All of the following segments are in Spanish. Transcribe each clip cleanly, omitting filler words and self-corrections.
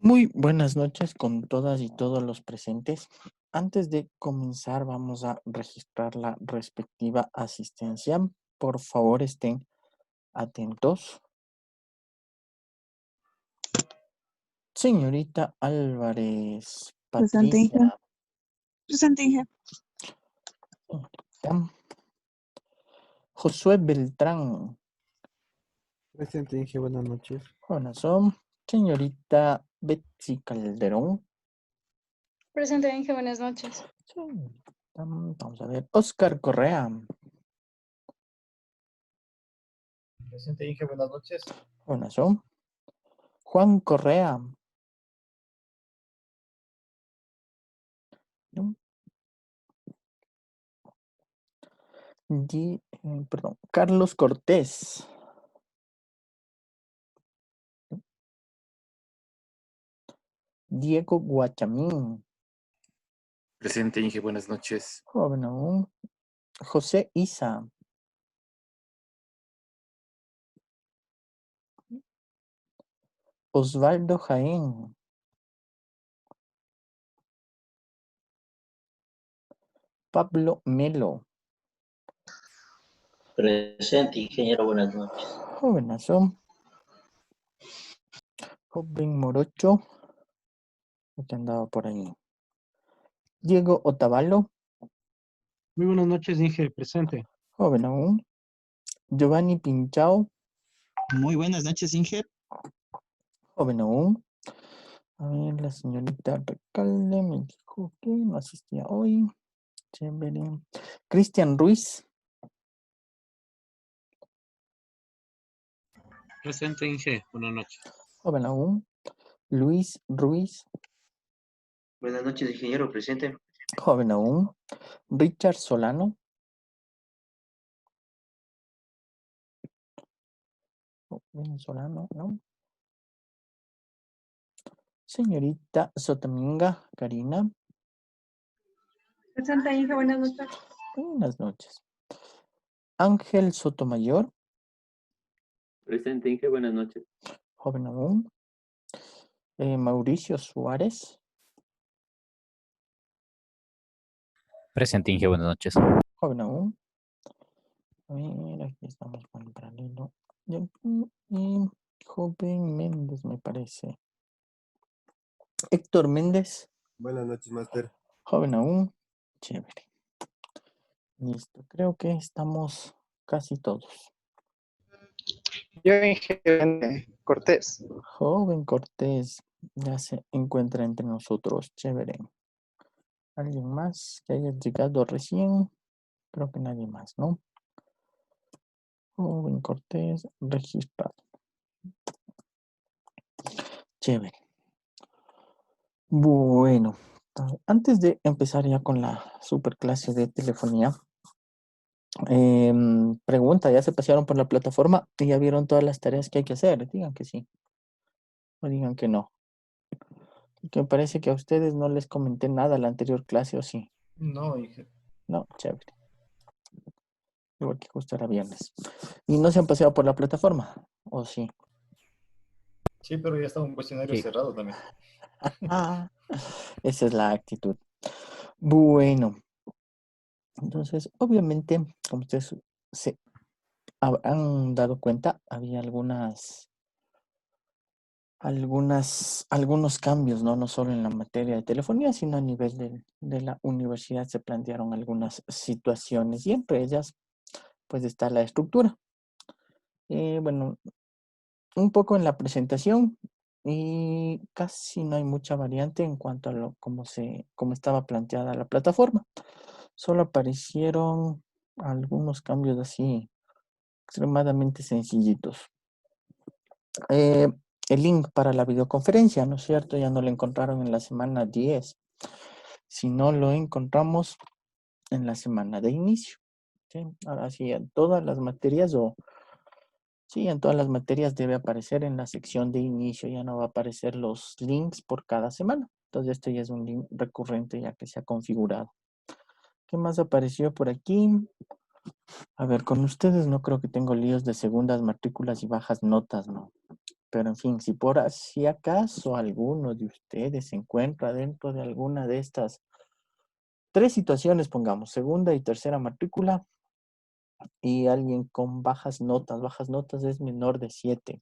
Muy buenas noches con todas y todos los presentes. Antes de comenzar, vamos a registrar la respectiva asistencia. Por favor, estén atentos. Señorita Álvarez, Presente, hija. Patricia, Presente, hija. señorita Josué Beltrán, Presente, Inge, buenas noches. buenas son. Señorita Betsy Calderón. Presente, Inge, buenas noches. Señorita, vamos a ver, Oscar Correa. Presente, Inge, buenas noches. Buenas son. Juan Correa. ¿No? Carlos Cortés. Diego Guachamín. Presente, Inge, buenas noches. Joven aún. José Isa. Osvaldo Jaén. Pablo Melo. Presente, ingeniero, buenas noches. Jovenazo. Joven Morocho. Que andaba por ahí. Diego Otavalo. Muy buenas noches, Inge, presente. Joven aún. Giovanni Pinchao. Muy buenas noches, Inge. Joven aún. A ver, la señorita Recalde me dijo que no asistía hoy. Chévere. Cristian Ruiz. Presente, Inge, buenas noches. Joven aún. Luis Ruiz. Buenas noches, ingeniero, presente. Joven aún. Richard Solano. Venezolano, ¿no? Señorita Sotominga, Karina. Presente, Inge, buenas noches. Buenas noches. Ángel Sotomayor, Presente, Inge, buenas noches. joven aún. Mauricio Suárez, Presente, Inge, buenas noches. joven aún. A ver, aquí estamos con el paralelo. Y aquí, joven Méndez, me parece. Héctor Méndez, Buenas noches, Master. joven aún. Chévere. Listo, creo que estamos casi todos. Yo, Inge Cortés. Joven Cortés ya se encuentra entre nosotros. Chévere. ¿Alguien más que haya llegado recién? Creo que nadie más, ¿no? Joven Cortés registrado. Chévere. Bueno, antes de empezar ya con la superclase de telefonía, pregunta, ¿ya se pasearon por la plataforma y ya vieron todas las tareas que hay que hacer? Digan que sí o digan que no. Que me parece que a ustedes no les comenté nada la anterior clase, ¿o sí? No, Inge. No, chévere. Igual que justo era viernes. ¿Y no se han paseado por la plataforma? ¿O sí? Sí, pero ya estaba un cuestionario Sí. cerrado también. Esa es la actitud. Bueno. Entonces, obviamente, como ustedes se habrán dado cuenta, había algunos cambios, ¿no? No solo en la materia de telefonía, sino a nivel de la universidad se plantearon algunas situaciones y entre ellas, pues está la estructura. Bueno, un poco en la presentación y casi no hay mucha variante en cuanto a cómo estaba planteada la plataforma. Solo aparecieron algunos cambios así extremadamente sencillitos. El link para la videoconferencia, ¿no es cierto? Ya no lo encontraron en la semana 10. Si no lo encontramos en la semana de inicio. ¿Sí? Ahora sí, en todas las materias en todas las materias debe aparecer en la sección de inicio. Ya no va a aparecer los links por cada semana. Entonces este ya es un link recurrente ya que se ha configurado. ¿Qué más apareció por aquí? A ver, con ustedes no creo que tengo líos de segundas matrículas y bajas notas, ¿no? Pero en fin, si acaso alguno de ustedes se encuentra dentro de alguna de estas tres situaciones, pongamos, segunda y tercera matrícula, y alguien con bajas notas es menor de 7,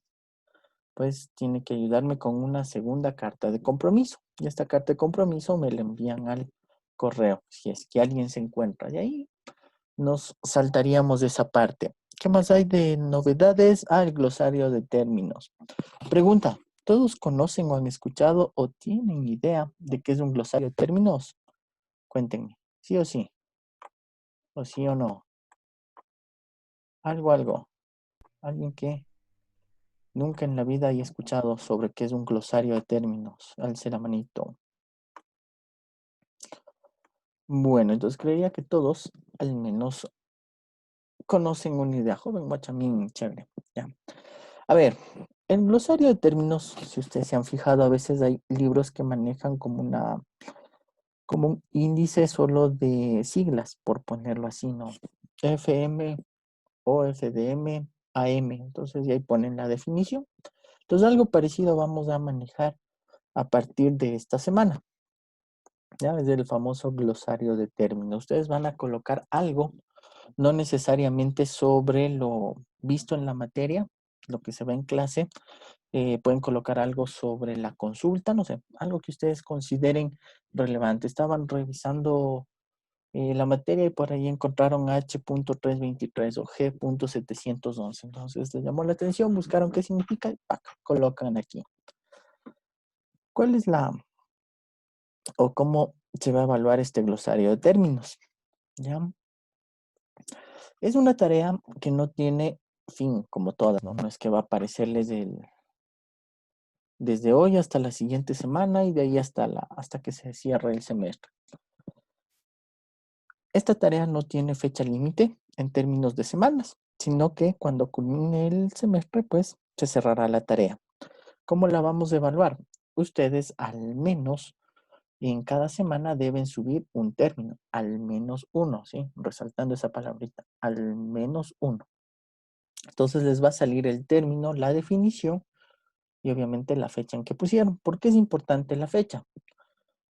pues tiene que ayudarme con una segunda carta de compromiso. Y esta carta de compromiso me la envían al correo, si es que alguien se encuentra. Y ahí nos saltaríamos de esa parte. ¿Qué más hay de novedades? El glosario de términos. Pregunta, ¿todos conocen o han escuchado o tienen idea de qué es un glosario de términos? Cuéntenme, ¿sí o sí? ¿O sí o no? Algo. Alguien que nunca en la vida haya escuchado sobre qué es un glosario de términos. Alce la manito. Bueno, entonces creía que todos al menos conocen una idea. Joven guachamín, chévere. Ya. A ver, el glosario de términos, si ustedes se han fijado, a veces hay libros que manejan como un índice solo de siglas, por ponerlo así, ¿no? FM, OFDM, AM. Entonces, ya ahí ponen la definición. Entonces, algo parecido vamos a manejar a partir de esta semana. Ya es el famoso glosario de términos. Ustedes van a colocar algo, no necesariamente sobre lo visto en la materia, lo que se ve en clase. Pueden colocar algo sobre la consulta, no sé, algo que ustedes consideren relevante. Estaban revisando la materia y por ahí encontraron H.323 o G.711. Entonces les llamó la atención, buscaron qué significa y ¡pac! Colocan aquí. ¿Cuál es o cómo se va a evaluar este glosario de términos? ¿Ya? Es una tarea que no tiene fin, como todas, ¿no? No es que va a aparecerles desde hoy hasta la siguiente semana y de ahí hasta que se cierre el semestre. Esta tarea no tiene fecha límite en términos de semanas, sino que cuando culmine el semestre, pues se cerrará la tarea. ¿Cómo la vamos a evaluar? ustedes al menos en cada semana deben subir un término, al menos uno, ¿sí? Resaltando esa palabrita, al menos uno. Entonces les va a salir el término, la definición y obviamente la fecha en que pusieron. ¿Por qué es importante la fecha?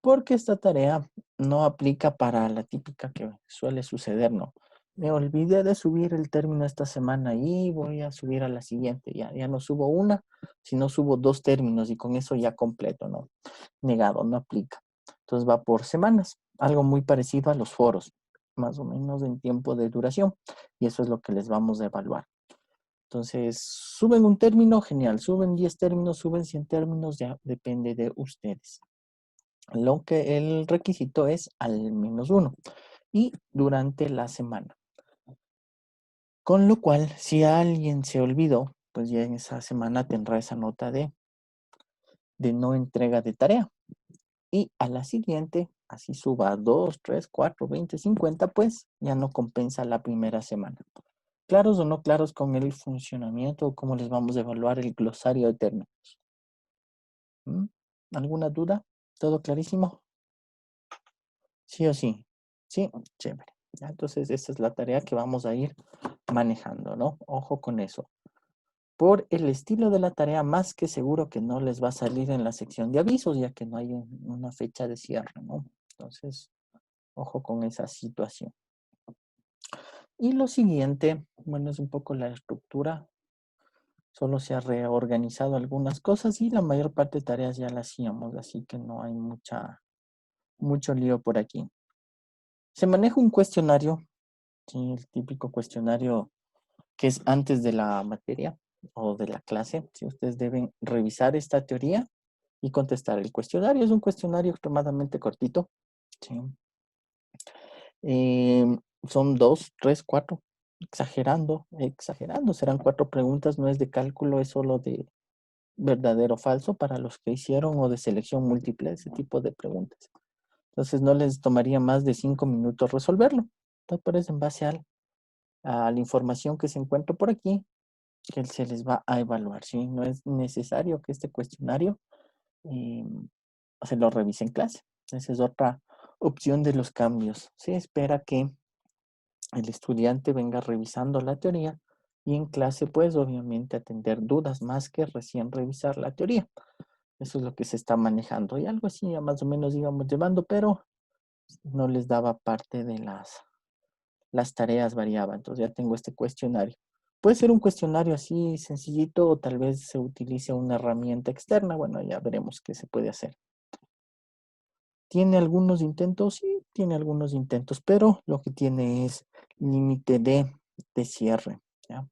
Porque esta tarea no aplica para la típica que suele suceder, ¿no? Me olvidé de subir el término esta semana y voy a subir a la siguiente. Ya no subo una, sino subo 2 términos y con eso ya completo, ¿no? Negado, no aplica. Entonces va por semanas, algo muy parecido a los foros, más o menos en tiempo de duración. Y eso es lo que les vamos a evaluar. Entonces, suben un término, genial. Suben 10 términos, suben 100 términos, ya depende de ustedes. Lo que el requisito es al menos uno y durante la semana. Con lo cual, si alguien se olvidó, pues ya en esa semana tendrá esa nota de no entrega de tarea. Y a la siguiente, así suba 2, 3, 4, 20, 50, pues ya no compensa la primera semana. ¿Claros o no claros con el funcionamiento o cómo les vamos a evaluar el glosario de términos? ¿Alguna duda? ¿Todo clarísimo? ¿Sí o sí? Sí, chévere. Ya, entonces, esta es la tarea que vamos a ir manejando, ¿no? Ojo con eso. Por el estilo de la tarea, más que seguro que no les va a salir en la sección de avisos, ya que no hay una fecha de cierre, ¿no? Entonces, ojo con esa situación. Y lo siguiente, bueno, es un poco la estructura. Solo se ha reorganizado algunas cosas y la mayor parte de tareas ya las hacíamos, así que no hay mucho lío por aquí. Se maneja un cuestionario, sí, el típico cuestionario que es antes de la materia o de la clase. Si ustedes deben revisar esta teoría y contestar el cuestionario. Es un cuestionario extremadamente cortito. ¿Sí? Son 2, 3, 4. Exagerando. Serán 4 preguntas. No es de cálculo, es solo de verdadero o falso para los que hicieron o de selección múltiple, ese tipo de preguntas. Entonces no les tomaría más de 5 minutos resolverlo. Entonces, en base a la información que se encuentra por aquí, que se les va a evaluar, ¿sí? No es necesario que este cuestionario se lo revise en clase. Esa es otra opción de los cambios. Se espera que el estudiante venga revisando la teoría y en clase, pues, obviamente atender dudas más que recién revisar la teoría. Eso es lo que se está manejando. Y algo así, ya más o menos íbamos llevando, pero no les daba parte de las tareas variaban. Entonces ya tengo este cuestionario. Puede ser un cuestionario así sencillito o tal vez se utilice una herramienta externa. Bueno, ya veremos qué se puede hacer. ¿Tiene algunos intentos? Sí, tiene algunos intentos, pero lo que tiene es límite de cierre. ¿Ya?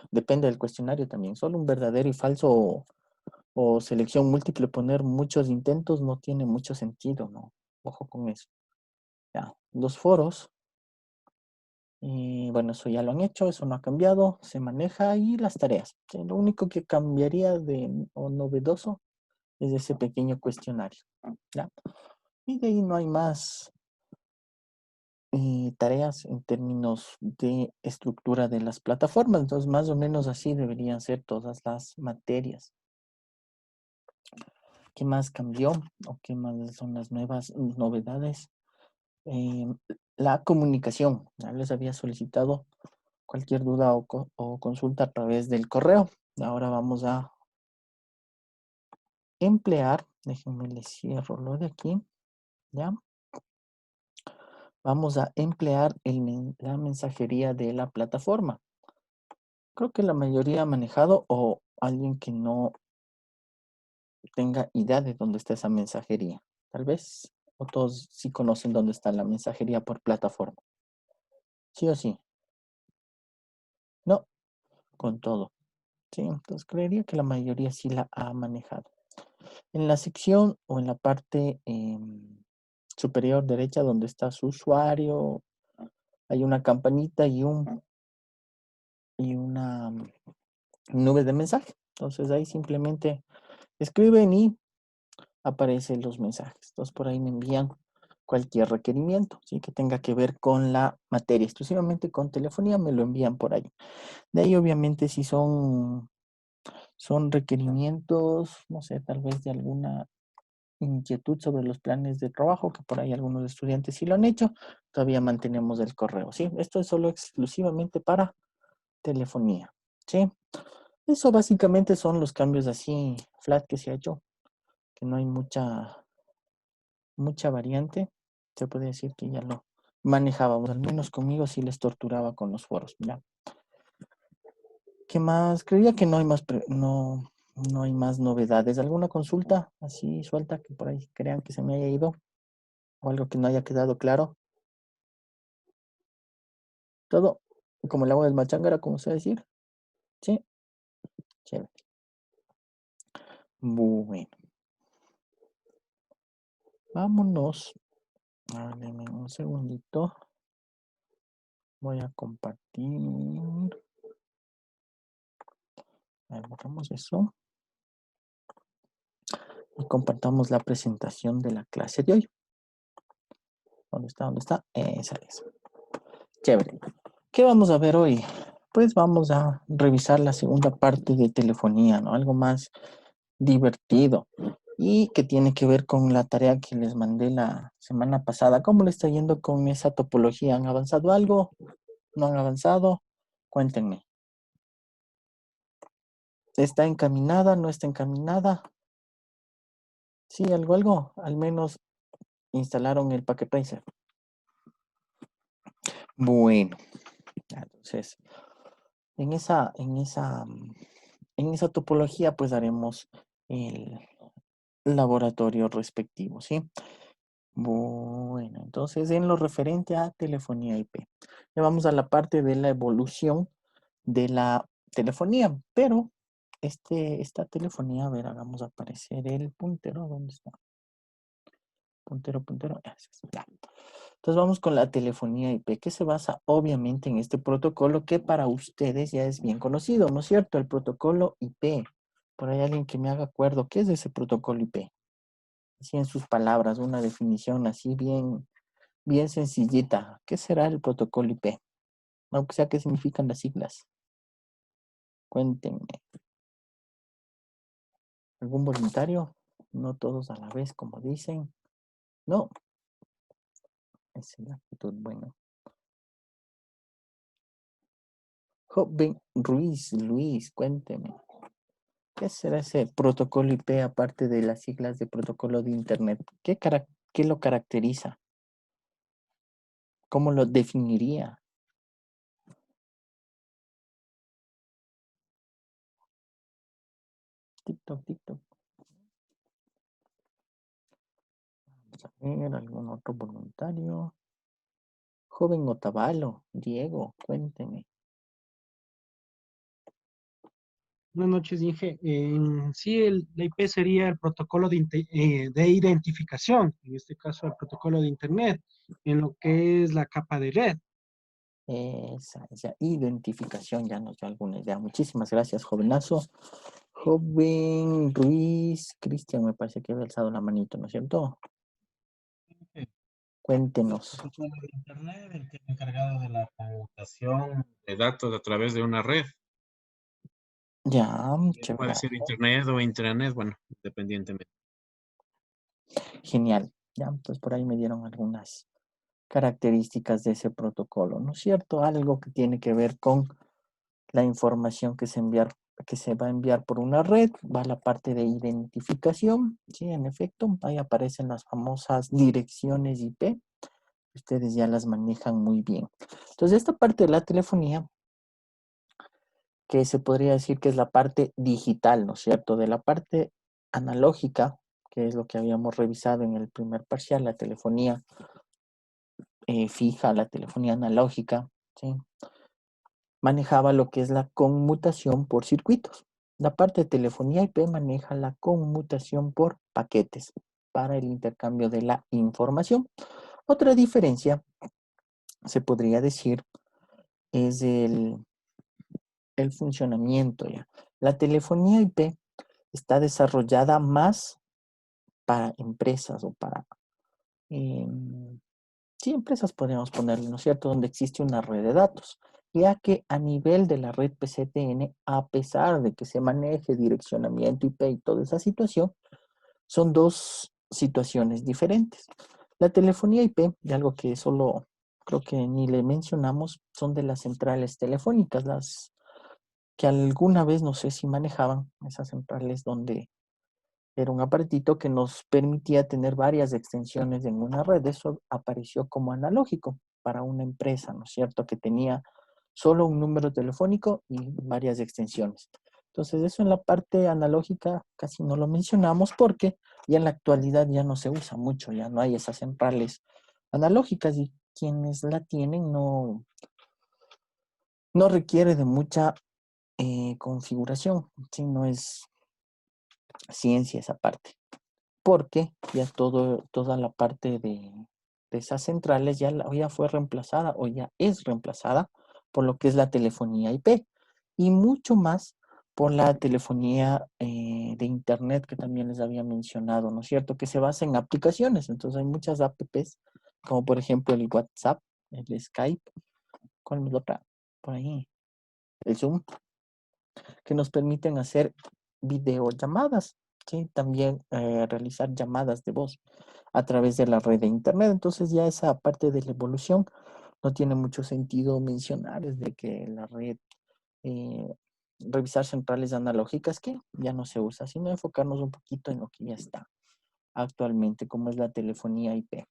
Depende del cuestionario también. Solo un verdadero y falso o selección múltiple, poner muchos intentos no tiene mucho sentido, ¿no? Ojo con eso. Ya, los foros. Y bueno, eso ya lo han hecho, eso no ha cambiado, se maneja y las tareas. Sí, lo único que cambiaría o novedoso es ese pequeño cuestionario. ¿Ya? Y de ahí no hay más tareas en términos de estructura de las plataformas. Entonces, más o menos así deberían ser todas las materias. ¿Qué más cambió? ¿O qué más son las nuevas novedades? La comunicación. Ya les había solicitado cualquier duda o consulta a través del correo. Ahora vamos a emplear, déjenme les cierro lo de aquí, ¿ya? Vamos a emplear la mensajería de la plataforma. Creo que la mayoría ha manejado o alguien que no tenga idea de dónde está esa mensajería. Tal vez, o todos sí conocen dónde está la mensajería por plataforma. ¿Sí o sí? No, con todo. Sí, entonces creería que la mayoría sí la ha manejado. En la sección o en la parte superior derecha donde está su usuario, hay una campanita y una nube de mensaje. Entonces ahí simplemente escriben y aparecen los mensajes. Entonces por ahí me envían cualquier requerimiento, ¿sí? Que tenga que ver con la materia, exclusivamente con telefonía, me lo envían por ahí. De ahí obviamente si son Son requerimientos, no sé, tal vez de alguna inquietud sobre los planes de trabajo, que por ahí algunos estudiantes sí lo han hecho. Todavía mantenemos el correo, ¿sí? Esto es solo exclusivamente para telefonía, ¿sí? Eso básicamente son los cambios así flat que se ha hecho, que no hay mucha variante. Se puede decir que ya lo manejábamos, al menos conmigo sí les torturaba con los foros, ¿ya? ¿Qué más? Creía que no hay más, no hay más novedades. ¿Alguna consulta así suelta que por ahí crean que se me haya ido? ¿O algo que no haya quedado claro? Todo como el agua del machangara, como se decir. Sí, chévere. Bueno, vámonos. Dame un segundito. Voy a compartir. Borramos eso. Y compartamos la presentación de la clase de hoy. ¿Dónde está? ¿Dónde está? Esa es. Chévere. ¿Qué vamos a ver hoy? Pues vamos a revisar la segunda parte de telefonía, ¿no? Algo más divertido y que tiene que ver con la tarea que les mandé la semana pasada. ¿Cómo le está yendo con esa topología? ¿Han avanzado algo? ¿No han avanzado? Cuéntenme. ¿Está encaminada? ¿No está encaminada? Sí, algo. Al menos instalaron el Packet Tracer. Bueno, entonces, en esa topología, pues haremos el laboratorio respectivo, ¿sí? Bueno, entonces en lo referente a telefonía IP, ya vamos a la parte de la evolución de la telefonía, pero esta telefonía, a ver, hagamos aparecer el puntero, ¿dónde está? Puntero, ya. Entonces vamos con la telefonía IP, que se basa obviamente en este protocolo que para ustedes ya es bien conocido, ¿no es cierto? El protocolo IP. Por ahí alguien que me haga acuerdo, ¿qué es ese protocolo IP? Así en sus palabras, una definición así bien sencillita. ¿Qué será el protocolo IP? Aunque sea, ¿qué significan las siglas? Cuéntenme. ¿Algún voluntario? No todos a la vez, como dicen. No. Esa es la actitud, bueno. Joven Luis, cuénteme. ¿Qué será ese protocolo IP aparte de las siglas de protocolo de Internet? ¿Qué lo caracteriza? ¿Cómo lo definiría? TikTok. Vamos a ver, ¿algún otro voluntario? Joven Otavalo, Diego, cuénteme. Buenas noches, Inge. Sí, la IP sería el protocolo de identificación, en este caso el protocolo de Internet, en lo que es la capa de red. Esa identificación ya nos dio alguna idea. Muchísimas gracias, jovenazo. Joven Ruiz, Cristian, me parece que había alzado la manito, ¿no es cierto? Cuéntenos. El protocolo de Internet, el que es encargado de la conmutación de datos a través de una red. Ya, Puede chévere. ser Internet o intranet, bueno, independientemente. Genial. Ya, entonces por ahí me dieron algunas características de ese protocolo, ¿no es cierto? Algo que tiene que ver con la información que se va a enviar por una red, va a la parte de identificación, sí, en efecto, ahí aparecen las famosas direcciones IP, ustedes ya las manejan muy bien. Entonces, esta parte de la telefonía, que se podría decir que es la parte digital, ¿no es cierto? De la parte analógica, que es lo que habíamos revisado en el primer parcial, la telefonía fija, la telefonía analógica, ¿sí? Manejaba lo que es la conmutación por circuitos. La parte de telefonía IP maneja la conmutación por paquetes para el intercambio de la información. Otra diferencia, se podría decir, es el funcionamiento. ¿Ya? La telefonía IP está desarrollada más para empresas o para... sí, empresas podríamos ponerle, ¿no es cierto? Donde existe una red de datos. ya que a nivel de la red PCTN, a pesar de que se maneje direccionamiento IP y toda esa situación, son dos situaciones diferentes. La telefonía IP, de algo que solo creo que ni le mencionamos, son de las centrales telefónicas, las que alguna vez no sé si manejaban, esas centrales donde era un aparatito que nos permitía tener varias extensiones en una red. Eso apareció como analógico para una empresa, ¿no es cierto? Que tenía solo un número telefónico y varias extensiones. Entonces, eso en la parte analógica casi no lo mencionamos porque ya en la actualidad ya no se usa mucho, ya no hay esas centrales analógicas y quienes la tienen no requiere de mucha configuración, ¿sí? No es ciencia esa parte, porque ya toda la parte de esas centrales ya fue reemplazada o ya es reemplazada por lo que es la telefonía IP y mucho más por la telefonía de internet que también les había mencionado, ¿no es cierto? Que se basa en aplicaciones. Entonces hay muchas apps, como por ejemplo el WhatsApp, el Skype, ¿cuál es la otra? Por ahí, el Zoom, que nos permiten hacer videollamadas, ¿sí? También realizar llamadas de voz a través de la red de internet. Entonces ya esa parte de la evolución no tiene mucho sentido mencionar, es de que la red, eh, revisar centrales analógicas que ya no se usa, sino enfocarnos un poquito en lo que ya está actualmente, como es la telefonía IP.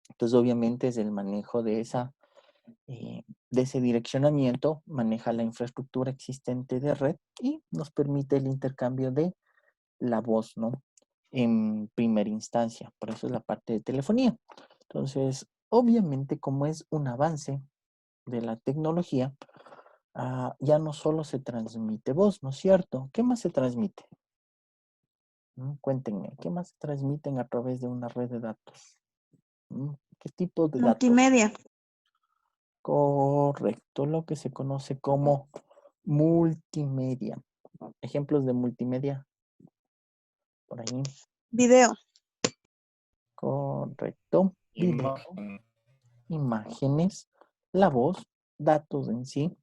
Entonces obviamente es el manejo de ese direccionamiento, maneja la infraestructura existente de red y nos permite el intercambio de la voz, ¿no? En primera instancia. Por eso es la parte de telefonía. Entonces, obviamente, como es un avance de la tecnología, ya no solo se transmite voz, ¿no es cierto? ¿Qué más se transmite? Cuéntenme, ¿qué más se transmiten a través de una red de datos? ¿Qué tipo de datos? Multimedia. Correcto, lo que se conoce como multimedia. Ejemplos de multimedia. Por ahí. Video. Correcto. Video, imágenes, la voz, datos en sí.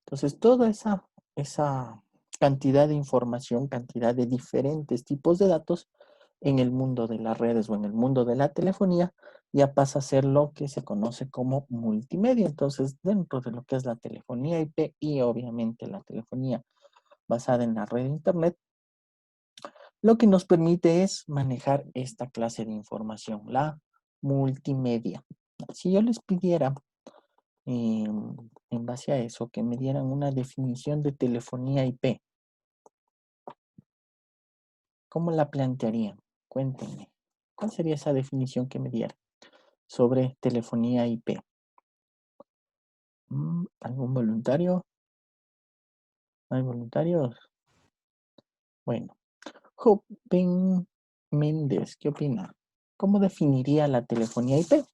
Entonces, toda esa cantidad de información, cantidad de diferentes tipos de datos en el mundo de las redes o en el mundo de la telefonía, ya pasa a ser lo que se conoce como multimedia. Entonces, dentro de lo que es la telefonía IP y obviamente la telefonía basada en la red de Internet, lo que nos permite es manejar esta clase de información, la multimedia. Si yo les pidiera, en base a eso, que me dieran una definición de telefonía IP, ¿cómo la plantearían? Cuéntenme. ¿Cuál sería esa definición que me dieran sobre telefonía IP? ¿Algún voluntario? ¿No hay voluntarios? Bueno, Joven Méndez, ¿qué opina? ¿Cómo definiría la telefonía IP?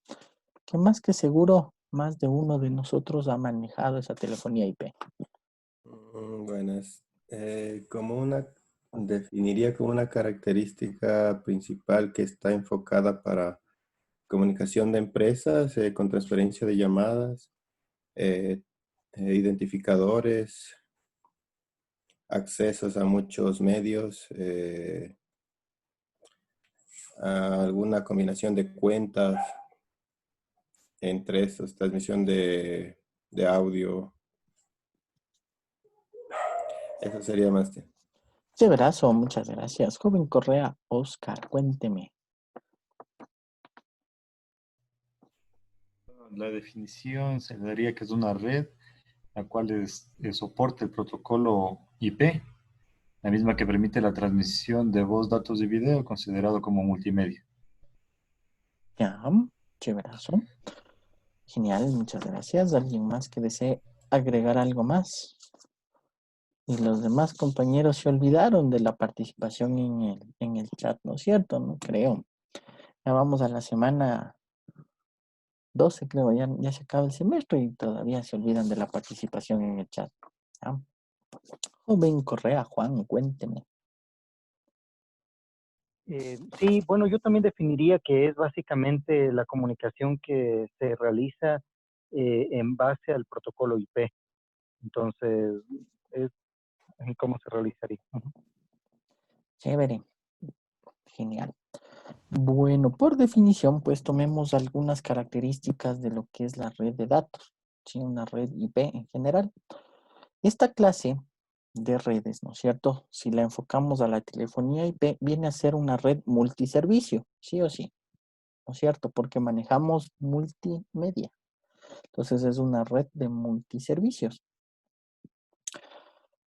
Que más que seguro, más de uno de nosotros ha manejado esa telefonía IP. Buenas. Definiría como una característica principal que está enfocada para comunicación de empresas, con transferencia de llamadas, identificadores, accesos a muchos medios, a alguna combinación de cuentas, entre estos, transmisión de audio. Eso sería más. De brazo, muchas gracias. Joven Correa, Oscar, cuénteme. La definición se le daría que es una red la cual soporta el protocolo IP, la misma que permite la transmisión de voz, datos y video, considerado como multimedia. Ya, chéverazo. Genial, muchas gracias. ¿Alguien más que desee agregar algo más? Y los demás compañeros se olvidaron de la participación en el chat, ¿no es cierto? No creo. Ya vamos a la semana 12, creo, ya se acaba el semestre y todavía se olvidan de la participación en el chat. ¿Ya? Joven Correa, Juan, cuénteme. Sí, bueno, yo también definiría que es básicamente la comunicación que se realiza en base al protocolo IP. Entonces, es cómo se realizaría. Chévere. Genial. Bueno, por definición, pues tomemos algunas características de lo que es la red de datos, ¿sí? Una red IP en general. Esta clase de redes, ¿no es cierto? Si la enfocamos a la telefonía IP, viene a ser una red multiservicio, sí o sí, ¿no es cierto? Porque manejamos multimedia. Entonces es una red de multiservicios.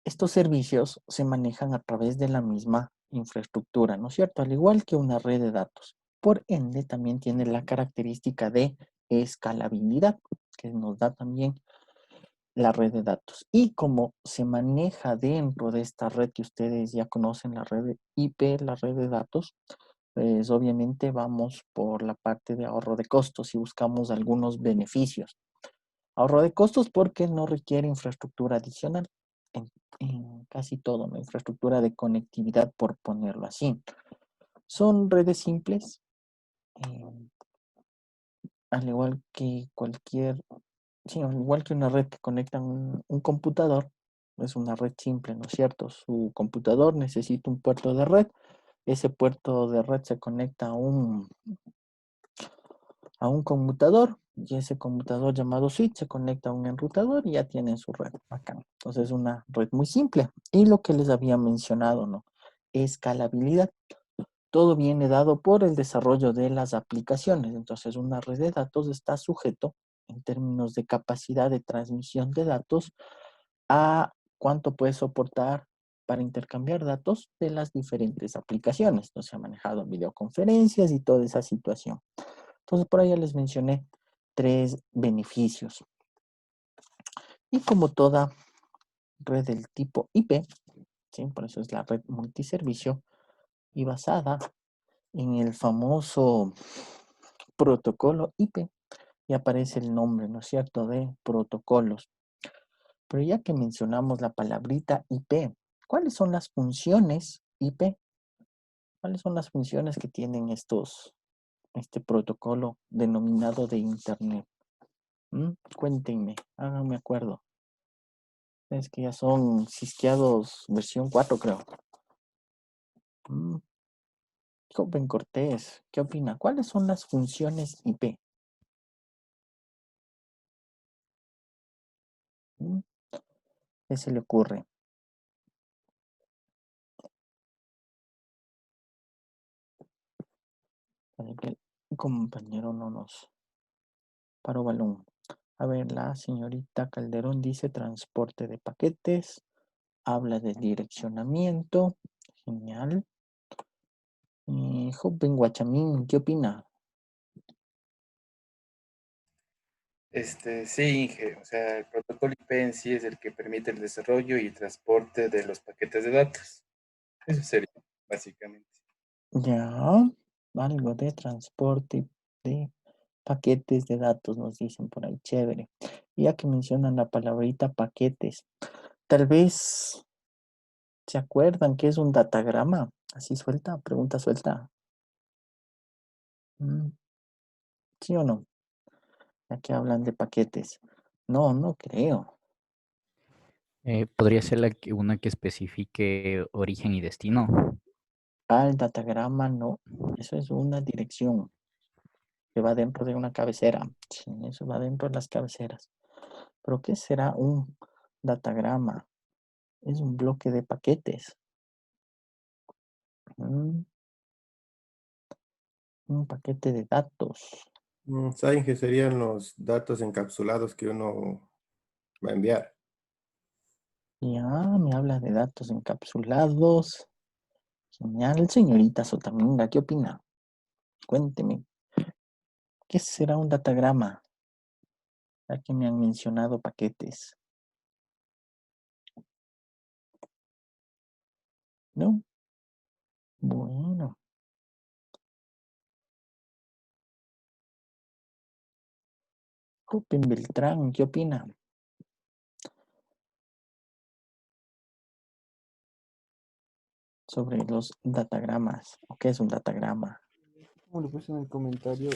Estos servicios se manejan a través de la misma infraestructura, ¿no es cierto? Al igual que una red de datos. Por ende, también tiene la característica de escalabilidad, que nos da también la red de datos. Y como se maneja dentro de esta red que ustedes ya conocen, la red de IP, la red de datos, pues obviamente vamos por la parte de ahorro de costos y buscamos algunos beneficios. Ahorro de costos porque no requiere infraestructura adicional en casi todo, ¿no? Infraestructura de conectividad, por ponerlo así. Son redes simples, eh, al igual que cualquier, sí, al igual que una red que conecta un computador, es una red simple, ¿no es cierto? Su computador necesita un puerto de red, ese puerto de red se conecta a un conmutador y ese conmutador llamado switch se conecta a un enrutador y ya tienen su red bacán. Entonces es una red muy simple. Y lo que les había mencionado, ¿no? Escalabilidad. Todo viene dado por el desarrollo de las aplicaciones. Entonces una red de datos está sujeto en términos de capacidad de transmisión de datos a cuánto puede soportar para intercambiar datos de las diferentes aplicaciones. Entonces se ha manejado videoconferencias y toda esa situación. Entonces, por ahí ya les mencioné 3 beneficios. Y como toda red del tipo IP, ¿sí? Por eso es la red multiservicio y basada en el famoso protocolo IP, y aparece el nombre, ¿no es cierto?, de protocolos. Pero ya que mencionamos la palabrita IP, ¿cuáles son las funciones IP? ¿Cuáles son las funciones que tienen este protocolo denominado de Internet? Cuéntenme, háganme acuerdo. Es que ya son cisqueados versión 4, creo. Joven Cortés, ¿qué opina? ¿Cuáles son las funciones IP? ¿Qué se le ocurre? Para que el compañero no nos paró balón. A ver, la señorita Calderón dice transporte de paquetes. Habla de direccionamiento. Genial. Joven Guachamín, ¿qué opina? Sí, Inge, o sea, el protocolo IP en sí es el que permite el desarrollo y transporte de los paquetes de datos. Eso sería, básicamente. Ya, algo de transporte de paquetes de datos nos dicen por ahí, chévere. Y ya que mencionan la palabrita paquetes, tal vez se acuerdan que es un datagrama, así suelta, pregunta suelta. ¿Sí o no? Ya que hablan de paquetes. No, no creo. ¿Podría ser una que especifique origen y destino? El datagrama no. Eso es una dirección que va dentro de una cabecera. Sí, eso va dentro de las cabeceras. ¿Pero qué será un datagrama? Es un bloque de paquetes. Un paquete de datos. ¿Saben que serían los datos encapsulados que uno va a enviar? Ya, me habla de datos encapsulados. Genial, señorita Sotaminga, ¿qué opina? Cuénteme, ¿qué será un datagrama? Ya que me han mencionado paquetes. ¿No? Bueno. Joven Beltrán, ¿qué opina? Sobre los datagramas. ¿O qué es un datagrama? Como le puse en el comentario,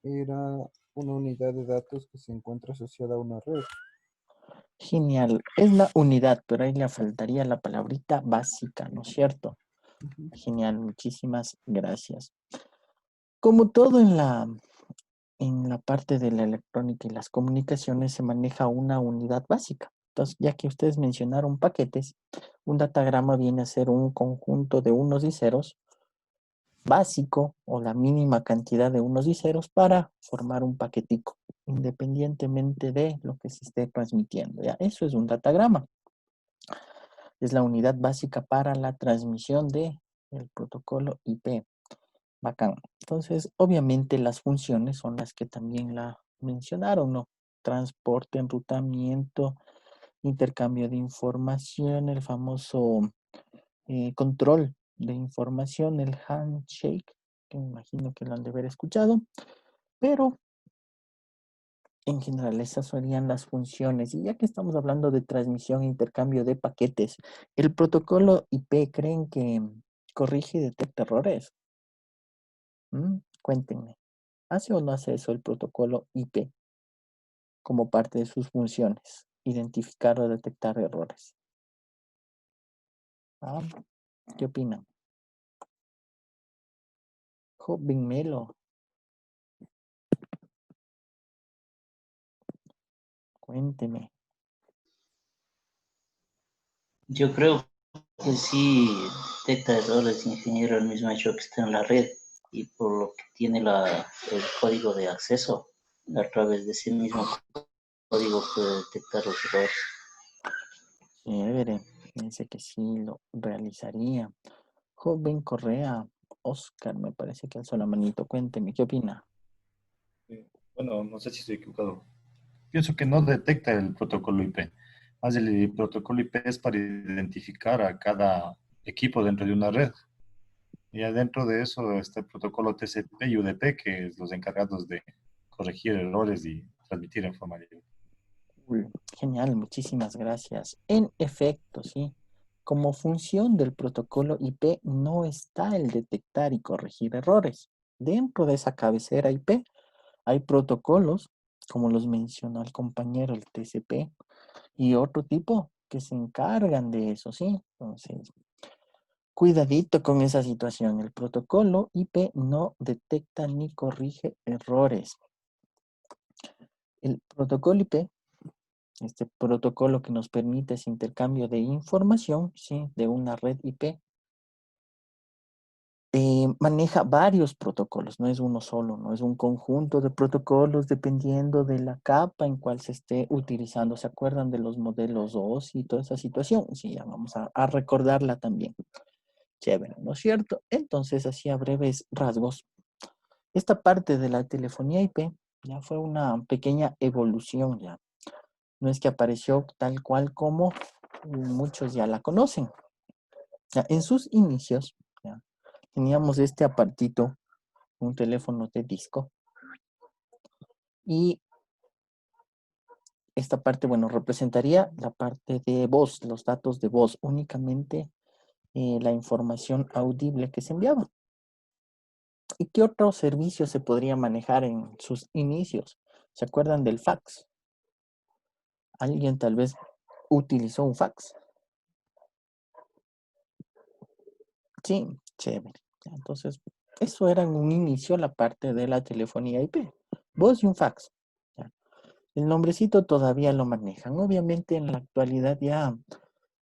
era una unidad de datos que se encuentra asociada a una red. Genial. Es la unidad, pero ahí le faltaría la palabrita básica, ¿no es cierto? Genial, muchísimas gracias. Como todo en la parte de la electrónica y las comunicaciones se maneja una unidad básica. Entonces, ya que ustedes mencionaron paquetes, un datagrama viene a ser un conjunto de unos y ceros básico o la mínima cantidad de unos y ceros para formar un paquetico, independientemente de lo que se esté transmitiendo. ¿Ya? Eso es un datagrama. Es la unidad básica para la transmisión del protocolo IP. Bacán. Entonces, obviamente las funciones son las que también la mencionaron, ¿no? Transporte, enrutamiento, intercambio de información, el famoso control de información, el handshake, que me imagino que lo han de haber escuchado, pero en general esas serían las funciones. Y ya que estamos hablando de transmisión e intercambio de paquetes, ¿el protocolo IP creen que corrige y detecta errores? Cuéntenme. ¿Hace o no hace eso el protocolo IP como parte de sus funciones? Identificar o detectar errores. ¿Qué opinan? Joven Melo. Cuénteme. Yo creo que sí detecta errores, ingeniero, el mismo hecho que está en la red y por lo que tiene el código de acceso, a través de ese mismo código puede detectar los errores. Chévere. Dice que sí lo realizaría. Joven Correa. Oscar, me parece que alzó la manito. Cuénteme, ¿qué opina? Bueno, no sé si estoy equivocado. Pienso que no detecta el protocolo IP. Más el protocolo IP es para identificar a cada equipo dentro de una red. Y adentro de eso está el protocolo TCP y UDP, que es los encargados de corregir errores y transmitir información. Genial, muchísimas gracias. En efecto, sí. Como función del protocolo IP no está el detectar y corregir errores. Dentro de esa cabecera IP hay protocolos, como los mencionó el compañero, el TCP, y otro tipo que se encargan de eso, ¿sí? Entonces, cuidadito con esa situación. El protocolo IP no detecta ni corrige errores. El protocolo IP, este protocolo que nos permite ese intercambio de información, ¿sí? De una red IP, maneja varios protocolos, no es uno solo, no es un conjunto de protocolos dependiendo de la capa en cual se esté utilizando. ¿Se acuerdan de los modelos OSI y toda esa situación? Sí, ya vamos a recordarla también. Chévere, ¿no es cierto? Entonces, así a breves rasgos, esta parte de la telefonía IP ya fue una pequeña evolución ya. No es que apareció tal cual como muchos ya la conocen. Ya, en sus inicios, ya, teníamos este apartito, un teléfono de disco, y esta parte, bueno, representaría la parte de voz, los datos de voz, únicamente la información audible que se enviaba. ¿Y qué otro servicio se podría manejar en sus inicios? ¿Se acuerdan del fax? ¿Alguien tal vez utilizó un fax? Sí, chévere. Entonces, eso era en un inicio la parte de la telefonía IP. Voz y un fax. Ya. El nombrecito todavía lo manejan. Obviamente en la actualidad ya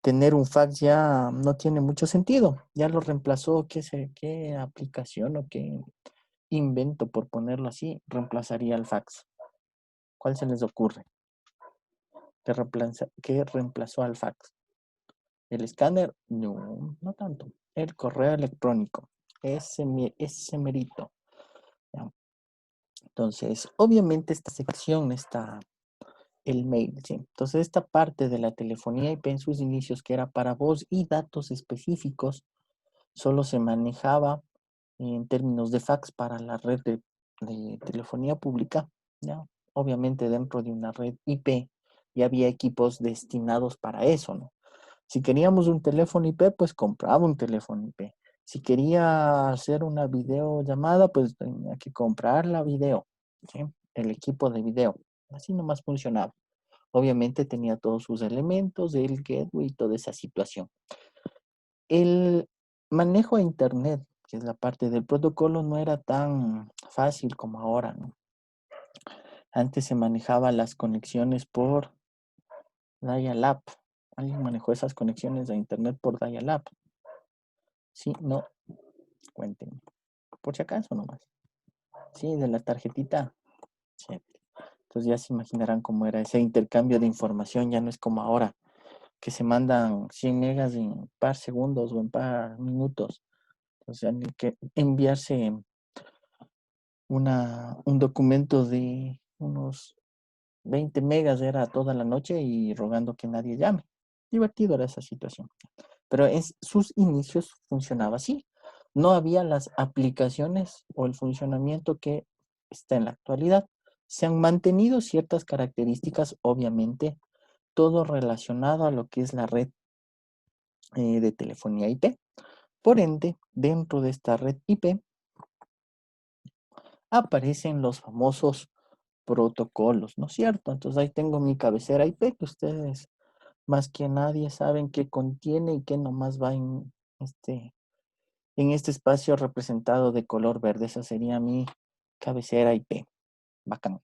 tener un fax ya no tiene mucho sentido. Ya lo reemplazó, qué aplicación o qué invento, por ponerlo así, reemplazaría al fax. ¿Cuál se les ocurre? ¿Qué reemplazó al fax? ¿El escáner? No, no tanto. El correo electrónico. Ese merito. ¿Ya? Entonces, obviamente esta sección está el mail, ¿sí? Entonces, esta parte de la telefonía IP en sus inicios, que era para voz y datos específicos, solo se manejaba en términos de fax para la red de telefonía pública, ¿ya? Obviamente dentro de una red IP ya había equipos destinados para eso, ¿no? Si queríamos un teléfono IP, pues compraba un teléfono IP. Si quería hacer una videollamada, pues tenía que comprar la video, ¿sí? el equipo de video. Así nomás funcionaba. Obviamente tenía todos sus elementos, el gateway y toda esa situación. El manejo de Internet, que es la parte del protocolo, no era tan fácil como ahora, ¿no? Antes se manejaba las conexiones por dial-up. ¿Alguien manejó esas conexiones a Internet por dial-up? Sí, no. Cuéntenme. Por si acaso nomás. Sí, de la tarjetita. Sí. Entonces ya se imaginarán cómo era ese intercambio de información. Ya no es como ahora, que se mandan 100 megas en par segundos o en par minutos. Entonces hay que enviarse un documento de unos 20 megas era toda la noche y rogando que nadie llame. Divertido era esa situación. Pero en sus inicios funcionaba así. No había las aplicaciones o el funcionamiento que está en la actualidad. Se han mantenido ciertas características, obviamente, todo relacionado a lo que es la red de telefonía IP. Por ende, dentro de esta red IP aparecen los famosos protocolos, ¿no es cierto? Entonces ahí tengo mi cabecera IP que ustedes más que nadie saben qué contiene y qué nomás va en este espacio representado de color verde. Esa sería mi cabecera IP. Bacán.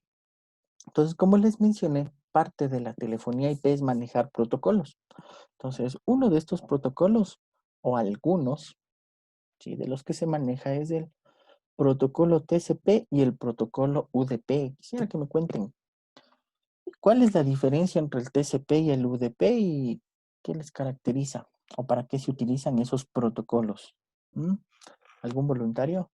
Entonces, como les mencioné, parte de la telefonía IP es manejar protocolos. Entonces, uno de estos protocolos, o algunos, ¿sí? De los que se maneja es el protocolo TCP y el protocolo UDP. Quisiera que me cuenten cuál es la diferencia entre el TCP y el UDP y qué les caracteriza o para qué se utilizan esos protocolos. ¿Mm? ¿Algún voluntario?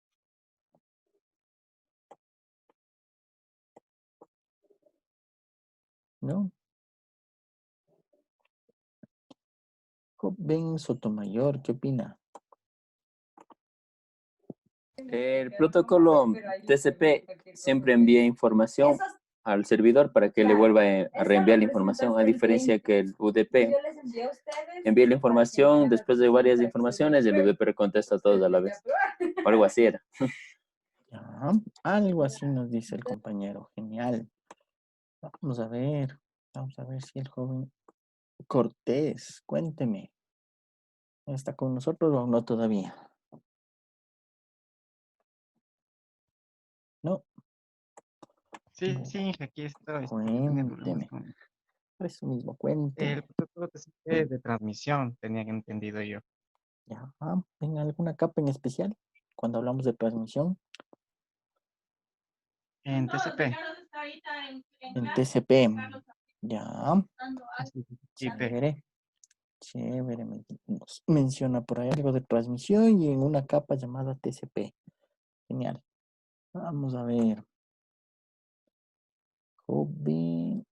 ¿No? Ben Sotomayor, ¿qué opina? El protocolo TCP siempre envía información al servidor para que le vuelva a reenviar la información, a diferencia que el UDP envía la información después de varias informaciones y el UDP contesta a todos a la vez. O algo así era. Ya, algo así nos dice el compañero. Genial. Vamos a ver si el joven Cortés, cuénteme. ¿Está con nosotros o no todavía? No. Sí, No. sí, aquí estoy. Tenía problemas Cuénteme. con Eso mismo, cuénteme. el protocolo TCP de transmisión, tenía entendido yo. Ya, ¿en alguna capa en especial? Cuando hablamos de transmisión. En TCP. En TCP. Ya. IP. Chévere. Chévere. Nos menciona por ahí algo de transmisión y en una capa llamada TCP. Genial. Vamos a ver. Joven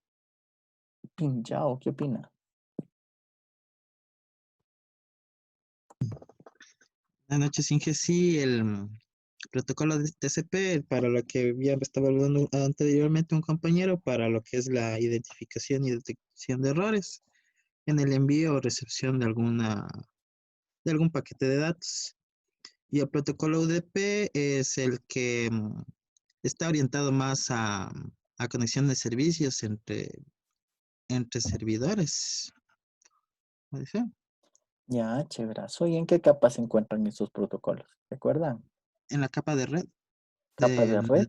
Pinchao, ¿qué opina? Buenas noches, Inge. Sí, el protocolo de TCP, para lo que ya estaba hablando anteriormente un compañero, para lo que es la identificación y detección de errores en el envío o recepción de algún paquete de datos. Y el protocolo UDP es el que está orientado más a conexión de servicios entre servidores. ¿Puede ser? Ya, chéverazo. ¿Y en qué capa se encuentran esos protocolos? ¿Recuerdan? En la capa de red. Capa de red.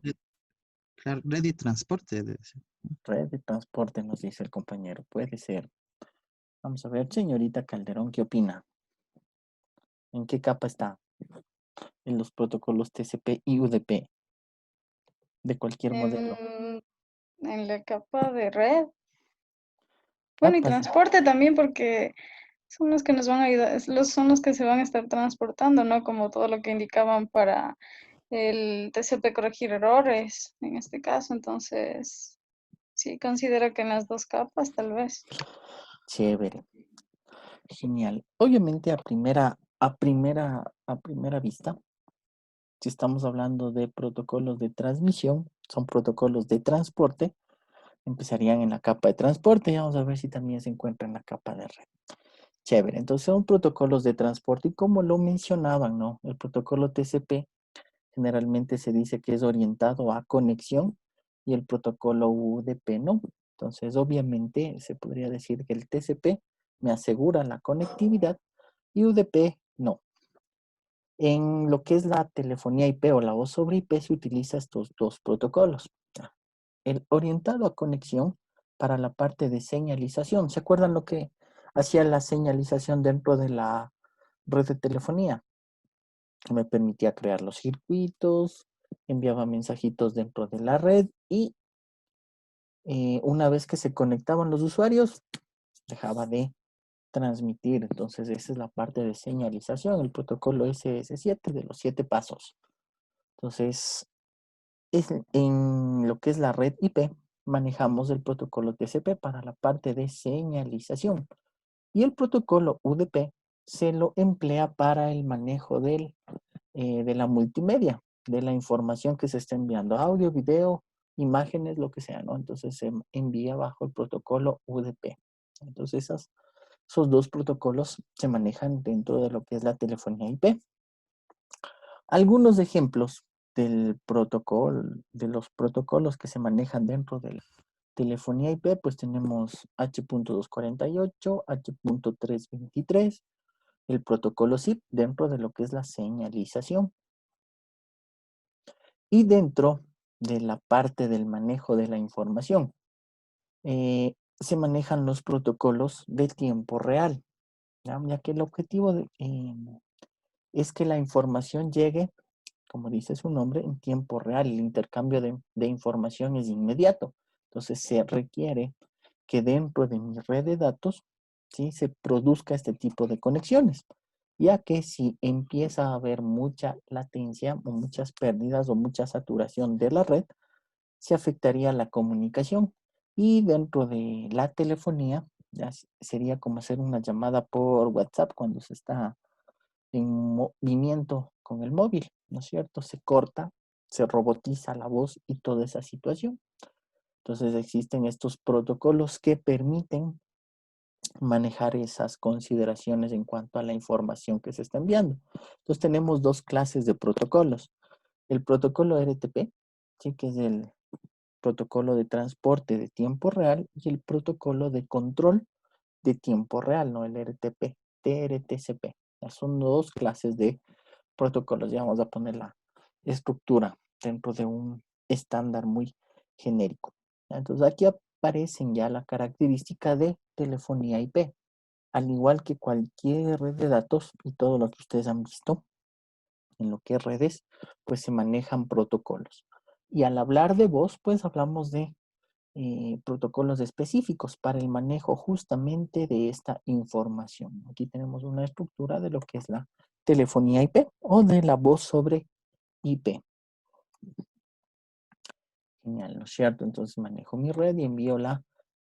Claro, red y transporte. Debe ser. Red de transporte, nos dice el compañero. Puede ser. Vamos a ver, señorita Calderón, ¿qué opina? ¿En qué capa está? En los protocolos TCP y UDP. De cualquier modelo. En la capa de red. Bueno, y Capas. transporte también porque son los que nos van a ayudar, son los que se van a estar transportando, ¿no? Como todo lo que indicaban para el TCP corregir errores, en este caso. Entonces, sí, considero que en las dos capas, tal vez. Chévere. Genial. Obviamente a primera vista, si estamos hablando de protocolos de transmisión, son protocolos de transporte, empezarían en la capa de transporte y vamos a ver si también se encuentra en la capa de red. Chévere, entonces son protocolos de transporte y como lo mencionaban, ¿no? El protocolo TCP generalmente se dice que es orientado a conexión y el protocolo UDP no. Entonces, obviamente, se podría decir que el TCP me asegura la conectividad y UDP no. En lo que es la telefonía IP o la voz sobre IP se utiliza estos dos protocolos. El orientado a conexión para la parte de señalización. ¿Se acuerdan lo que hacía la señalización dentro de la red de telefonía? Me permitía crear los circuitos, enviaba mensajitos dentro de la red y una vez que se conectaban los usuarios, dejaba de transmitir. Entonces, esa es la parte de señalización, el protocolo SS7 de los 7 pasos. Entonces, en lo que es la red IP, manejamos el protocolo TCP para la parte de señalización. Y el protocolo UDP se lo emplea para el manejo de la multimedia, de la información que se está enviando, audio, video, imágenes, lo que sea, ¿no? Entonces se envía bajo el protocolo UDP. Entonces esos dos protocolos se manejan dentro de lo que es la telefonía IP. Algunos ejemplos del protocolo, de los protocolos que se manejan dentro de la telefonía IP, pues tenemos H.248, H.323, el protocolo SIP dentro de lo que es la señalización. Y dentro de la parte del manejo de la información, se manejan los protocolos de tiempo real, ya que el objetivo es que la información llegue, como dice su nombre, en tiempo real. El intercambio de información es inmediato. Entonces se requiere que dentro de mi red de datos, ¿sí?, se produzca este tipo de conexiones, ya que si empieza a haber mucha latencia o muchas pérdidas o mucha saturación de la red, se afectaría la comunicación. Y dentro de la telefonía, ya sería como hacer una llamada por WhatsApp cuando se está en movimiento con el móvil, ¿no es cierto? Se corta, se robotiza la voz y toda esa situación. Entonces existen estos protocolos que permiten manejar esas consideraciones en cuanto a la información que se está enviando. Entonces tenemos dos clases de protocolos. El protocolo RTP, ¿sí?, que es el protocolo de transporte de tiempo real, y el protocolo de control de tiempo real, ¿no? El RTP, TRTCP. Son dos clases de protocolos. Ya vamos a poner la estructura dentro de un estándar muy genérico. Entonces aquí aparecen ya la característica de telefonía IP. Al igual que cualquier red de datos y todo lo que ustedes han visto en lo que es redes, pues se manejan protocolos. Y al hablar de voz, pues hablamos de protocolos específicos para el manejo justamente de esta información. Aquí tenemos una estructura de lo que es la telefonía IP o de la voz sobre IP. Genial, ¿no es cierto? Entonces manejo mi red y envío la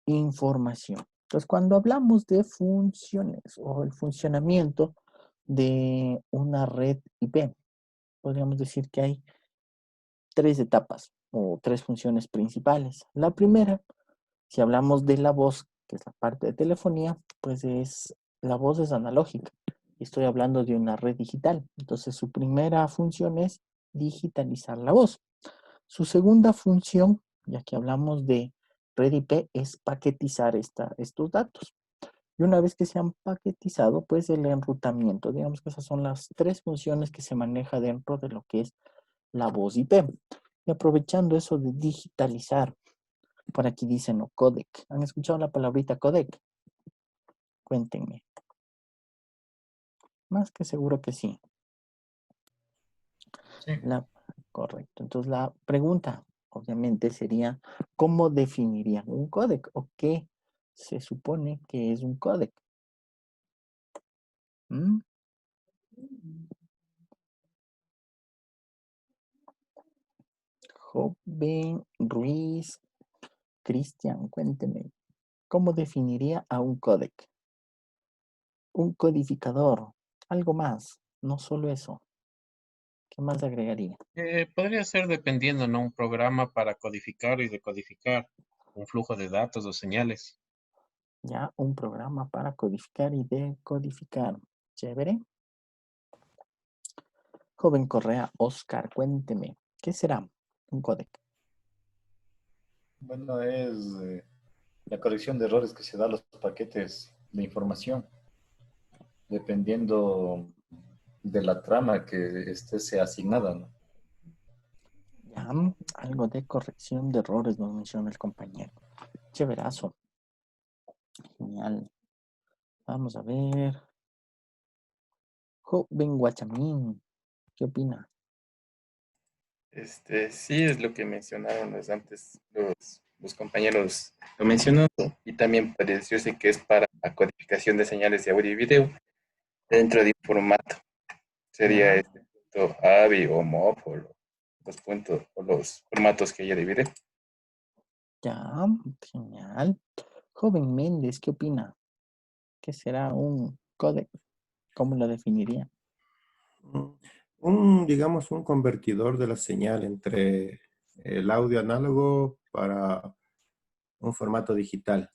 información. Entonces, cuando hablamos de funciones o el funcionamiento de una red IP, podríamos decir que hay 3 etapas o 3 funciones principales. La primera, si hablamos de la voz, que es la parte de telefonía, pues la voz es analógica. Estoy hablando de una red digital. Entonces, su primera función es digitalizar la voz. Su segunda función, ya que hablamos de red IP, es paquetizar estos datos. Y una vez que se han paquetizado, pues el enrutamiento. Digamos que esas son las 3 funciones que se maneja dentro de lo que es la voz IP. Y aprovechando eso de digitalizar, por aquí dicen, ¿no?, codec. ¿Han escuchado la palabrita codec? Cuéntenme. Más que seguro que sí. Sí. Correcto. Entonces la pregunta, obviamente, sería, ¿cómo definirían un códec? ¿O qué se supone que es un códec? ¿Mm? Joven, Ruiz, Cristian, cuénteme, ¿cómo definiría a un códec? Un codificador, algo más, no solo eso. ¿Qué más agregaría? Podría ser dependiendo, ¿no? Un programa para codificar y decodificar un flujo de datos o señales. Ya, un programa para codificar y decodificar. Chévere. Joven Correa, Oscar, cuénteme, ¿qué será un códec? Bueno, es la corrección de errores que se da a los paquetes de información, dependiendo de la trama que sea asignada, ¿no? Ya, algo de corrección de errores nos menciona el compañero. Chéverazo. Genial. Vamos a ver. Joven Guachamín, ¿qué opina? Sí es lo que mencionaron antes los compañeros lo mencionó, y también puede decirse que es para la codificación de señales de audio y video dentro de un formato. Sería Ya. punto AVI o MOV o los puntos o los formatos que ya dividiré. Ya, genial. Joven Méndez, ¿qué opina? ¿Qué será un códec? ¿Cómo lo definiría? Digamos, un convertidor de la señal entre el audio análogo para un formato digital.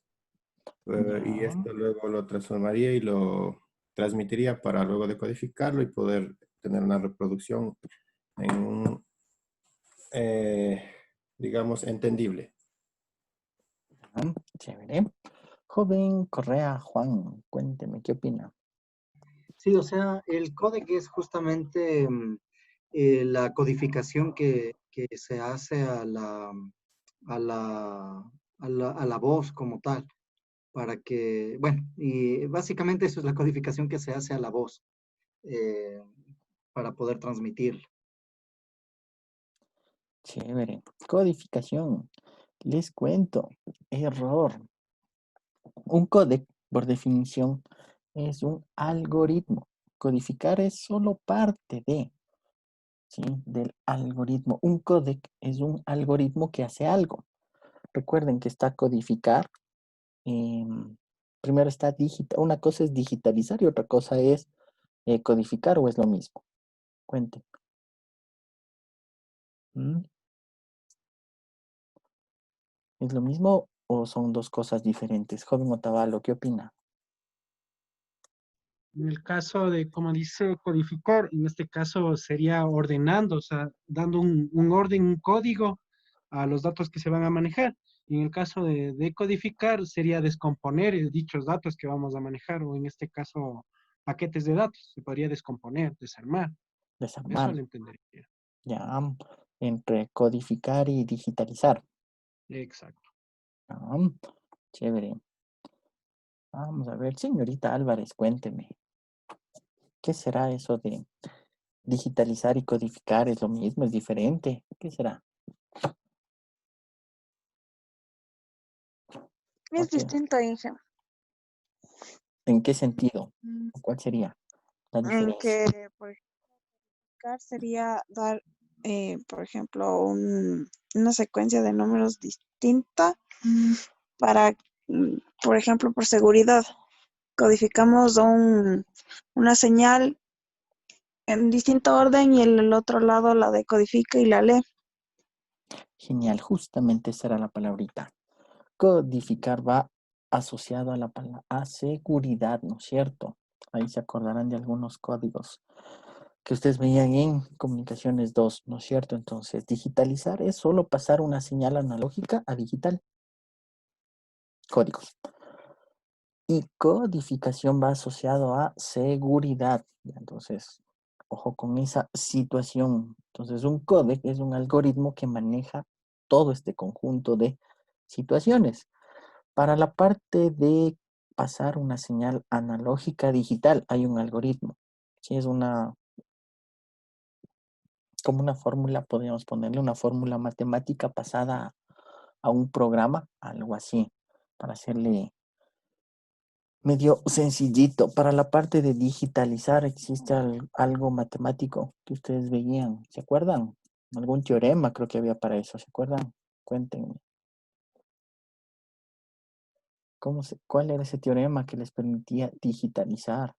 Y esto luego lo transformaría y lo transmitiría para luego decodificarlo y poder tener una reproducción en un, digamos, entendible. Chévere. Joven Correa Juan, cuénteme, ¿qué opina? Sí, o sea, el códec es justamente la codificación que se hace a la voz como tal, para que, bueno, y básicamente eso es la codificación que se hace a la voz eh, para poder transmitir. Chévere. Codificación. Les cuento. Error. Un códec, por definición, es un algoritmo. Codificar es solo parte del algoritmo. Un códec es un algoritmo que hace algo. Recuerden que está codificar. Primero está digital. Una cosa es digitalizar y otra cosa es codificar, o es lo mismo. Cuenten. ¿Es lo mismo o son dos cosas diferentes? Joven Otavalo, ¿qué opina? En el caso de, como dice, codificar, en este caso sería ordenando, o sea, dando un orden, un código a los datos que se van a manejar. Y en el caso de decodificar sería descomponer dichos datos que vamos a manejar, o en este caso, paquetes de datos. Se podría descomponer, desarmar. Eso Desarmar. lo entendería. Ya, entre codificar y digitalizar. Exacto. Chévere. Vamos a ver, señorita Álvarez, cuénteme. ¿Qué será eso de digitalizar y codificar? ¿Es lo mismo? ¿Es diferente? ¿Qué será? Es Ok. distinto, Inge. ¿En qué sentido? ¿Cuál sería la En diferencia? que, por ejemplo, sería dar, por ejemplo, una secuencia de números distinta para, por ejemplo, por seguridad. Codificamos una señal en distinto orden y el otro lado la decodifica y la lee. Genial, justamente esa era la palabrita. Codificar va asociado a la palabra seguridad, ¿no es cierto? Ahí se acordarán de algunos códigos que ustedes veían en Comunicaciones 2, ¿no es cierto? Entonces, digitalizar es solo pasar una señal analógica a digital. Códigos. Y codificación va asociado a seguridad. Entonces, ojo con esa situación. Entonces, un códec es un algoritmo que maneja todo este conjunto de situaciones. Para la parte de pasar una señal analógica a digital, hay un algoritmo. Sí, es como una fórmula, podríamos ponerle una fórmula matemática pasada a un programa, algo así, para hacerle medio sencillito. Para la parte de digitalizar, ¿existe algo matemático que ustedes veían? ¿Se acuerdan? Algún teorema creo que había para eso, ¿se acuerdan? Cuéntenme. ¿Cuál era ese teorema que les permitía digitalizar?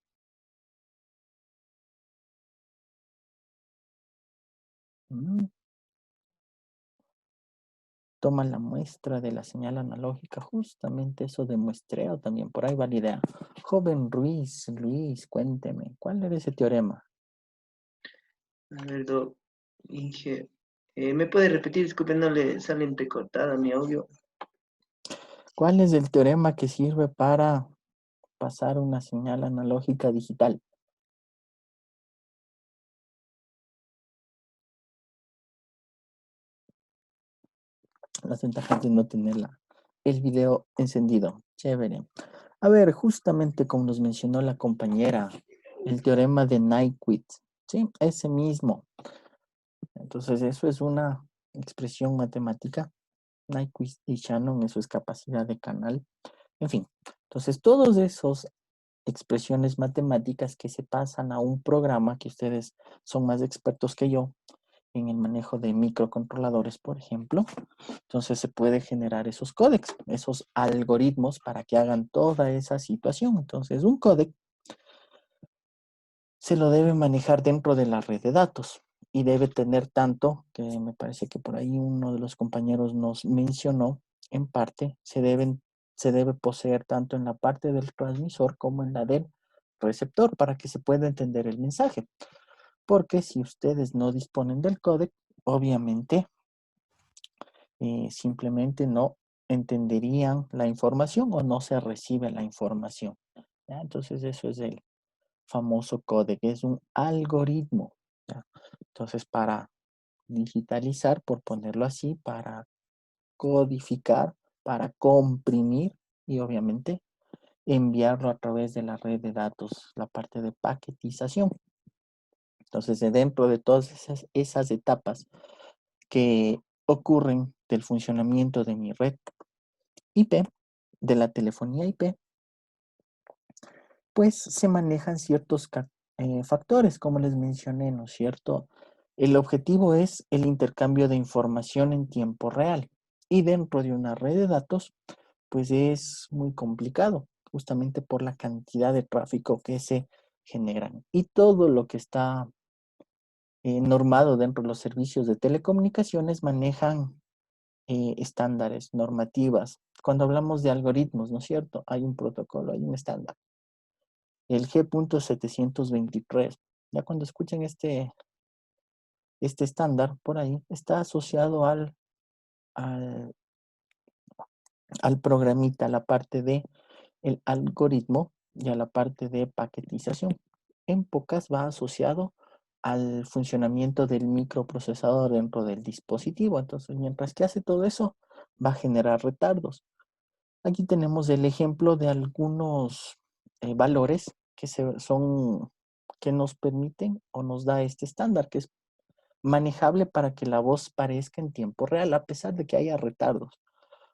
Toma la muestra de la señal analógica, justamente eso de muestreo también, por ahí va la idea. Joven Luis, cuénteme, ¿cuál era ese teorema? A ver, Inge, ¿me puede repetir? Disculpe, no le sale entrecortada mi audio. ¿Cuál es el teorema que sirve para pasar una señal analógica digital? Las ventajas de no tener el video encendido. Chévere. A ver, justamente como nos mencionó la compañera, el teorema de Nyquist, ¿sí? Ese mismo. Entonces, eso es una expresión matemática. Nyquist y Shannon, eso es capacidad de canal. En fin, entonces todos esos expresiones matemáticas que se pasan a un programa, que ustedes son más expertos que yo en el manejo de microcontroladores, por ejemplo. Entonces se puede generar esos códecs, esos algoritmos para que hagan toda esa situación. Entonces un códec se lo debe manejar dentro de la red de datos y debe tener tanto, que me parece que por ahí uno de los compañeros nos mencionó, en parte, se debe poseer tanto en la parte del transmisor como en la del receptor para que se pueda entender el mensaje. Porque si ustedes no disponen del códec, obviamente simplemente no entenderían la información o no se recibe la información. ¿Ya? Entonces eso es el famoso códec, es un algoritmo. ¿Ya? Entonces para digitalizar, por ponerlo así, para codificar, para comprimir y obviamente enviarlo a través de la red de datos, la parte de paquetización. Entonces, dentro de todas esas etapas que ocurren del funcionamiento de mi red IP, de la telefonía IP, pues se manejan ciertos factores, como les mencioné, ¿no es cierto? El objetivo es el intercambio de información en tiempo real. Y dentro de una red de datos, pues es muy complicado, justamente por la cantidad de tráfico que se generan. Y todo lo que está normado dentro de los servicios de telecomunicaciones manejan estándares, normativas. Cuando hablamos de algoritmos, ¿no es cierto? Hay un protocolo, hay un estándar. El G.723. Ya cuando escuchen este estándar por ahí, está asociado al programita, a la parte de el algoritmo y a la parte de paquetización. En pocas va asociado al funcionamiento del microprocesador dentro del dispositivo. Entonces, mientras que hace todo eso, va a generar retardos. Aquí tenemos el ejemplo de algunos valores que nos permiten o nos da este estándar, que es manejable para que la voz parezca en tiempo real, a pesar de que haya retardos.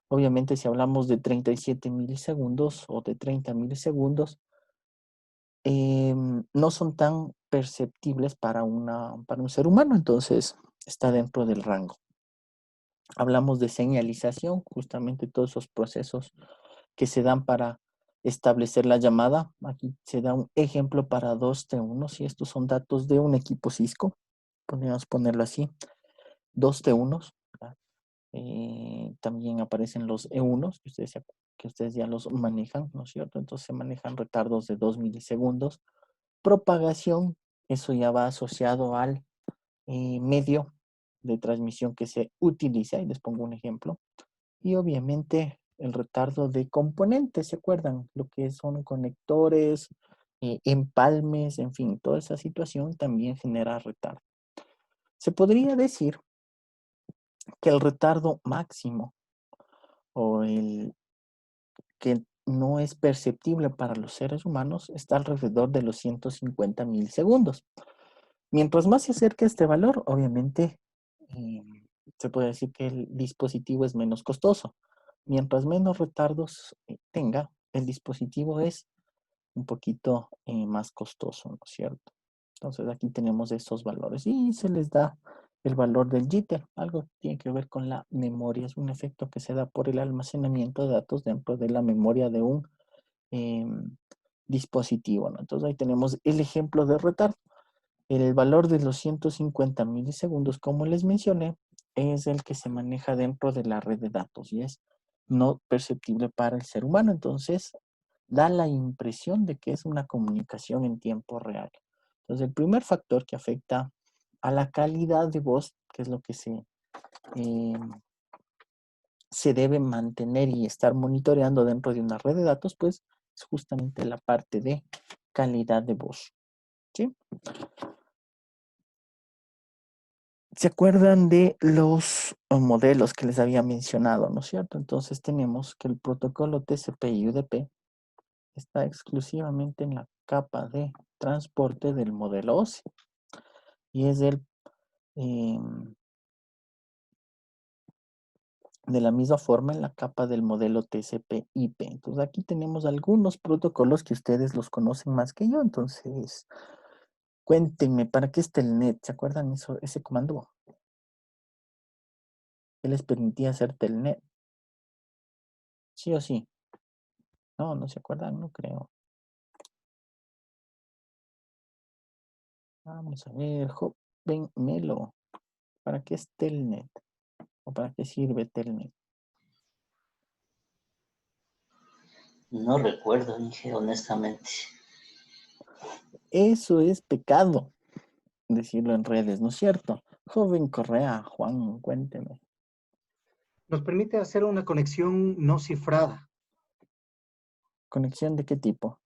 Obviamente, si hablamos de 37 milisegundos o de 30 milisegundos, no son tan perceptibles para un ser humano, entonces está dentro del rango. Hablamos de señalización, justamente todos esos procesos que se dan para establecer la llamada. Aquí se da un ejemplo para 2T1, y estos son datos de un equipo Cisco, podríamos ponerlo así, 2T1. También aparecen los E1, que ustedes ya los manejan, ¿no es cierto? Entonces se manejan retardos de 2 milisegundos. Propagación, eso ya va asociado al medio de transmisión que se utiliza, y les pongo un ejemplo. Y obviamente el retardo de componentes, ¿se acuerdan? Lo que son conectores, empalmes, en fin, toda esa situación también genera retardo. Se podría decir que el retardo máximo o el que no es perceptible para los seres humanos está alrededor de los 150 milisegundos. Mientras más se acerca este valor, obviamente se puede decir que el dispositivo es menos costoso. Mientras menos retardos tenga, el dispositivo es un poquito más costoso, ¿no es cierto? Entonces aquí tenemos estos valores y se les da el valor del jitter. Algo que tiene que ver con la memoria. Es un efecto que se da por el almacenamiento de datos dentro de la memoria de un dispositivo, ¿no? Entonces ahí tenemos el ejemplo de retardo. El valor de los 150 milisegundos, como les mencioné, es el que se maneja dentro de la red de datos y es no perceptible para el ser humano. Entonces, da la impresión de que es una comunicación en tiempo real. Entonces, el primer factor que afecta a la calidad de voz, que es lo que se se debe mantener y estar monitoreando dentro de una red de datos, pues es justamente la parte de calidad de voz. ¿Sí? ¿Se acuerdan de los modelos que les había mencionado, no es cierto? Entonces tenemos que el protocolo TCP y UDP está exclusivamente en la capa de transporte del modelo OSI y es de la misma forma en la capa del modelo TCP/IP. Entonces aquí tenemos algunos protocolos que ustedes los conocen más que yo. Entonces, cuéntenme, ¿para qué es Telnet? ¿Se acuerdan ese comando? ¿Qué les permitía hacer Telnet? ¿Sí o sí? No, no se acuerdan, no creo. Vamos a ver, joven Melo, ¿para qué es Telnet? ¿O para qué sirve Telnet? No recuerdo, dije honestamente. Eso es pecado, decirlo en redes, ¿no es cierto? Joven Correa, Juan, cuénteme. Nos permite hacer una conexión no cifrada. ¿Conexión de qué tipo?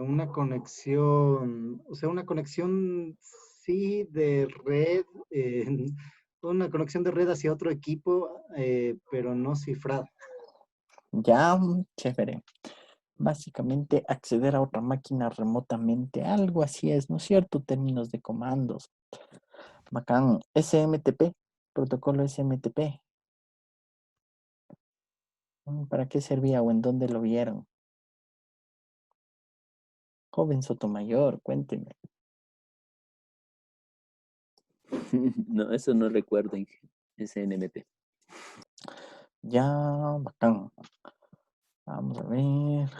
Una conexión, o sea, una conexión, sí, de red, una conexión de red hacia otro equipo, pero no cifrada. Ya, chévere. Básicamente acceder a otra máquina remotamente, algo así es, ¿no es cierto? Términos de comandos. Bacán. SMTP, protocolo SMTP. ¿Para qué servía o en dónde lo vieron? Joven Sotomayor, cuénteme. No, eso no recuerdo, SNMP. Ya, bacán. Vamos a ver.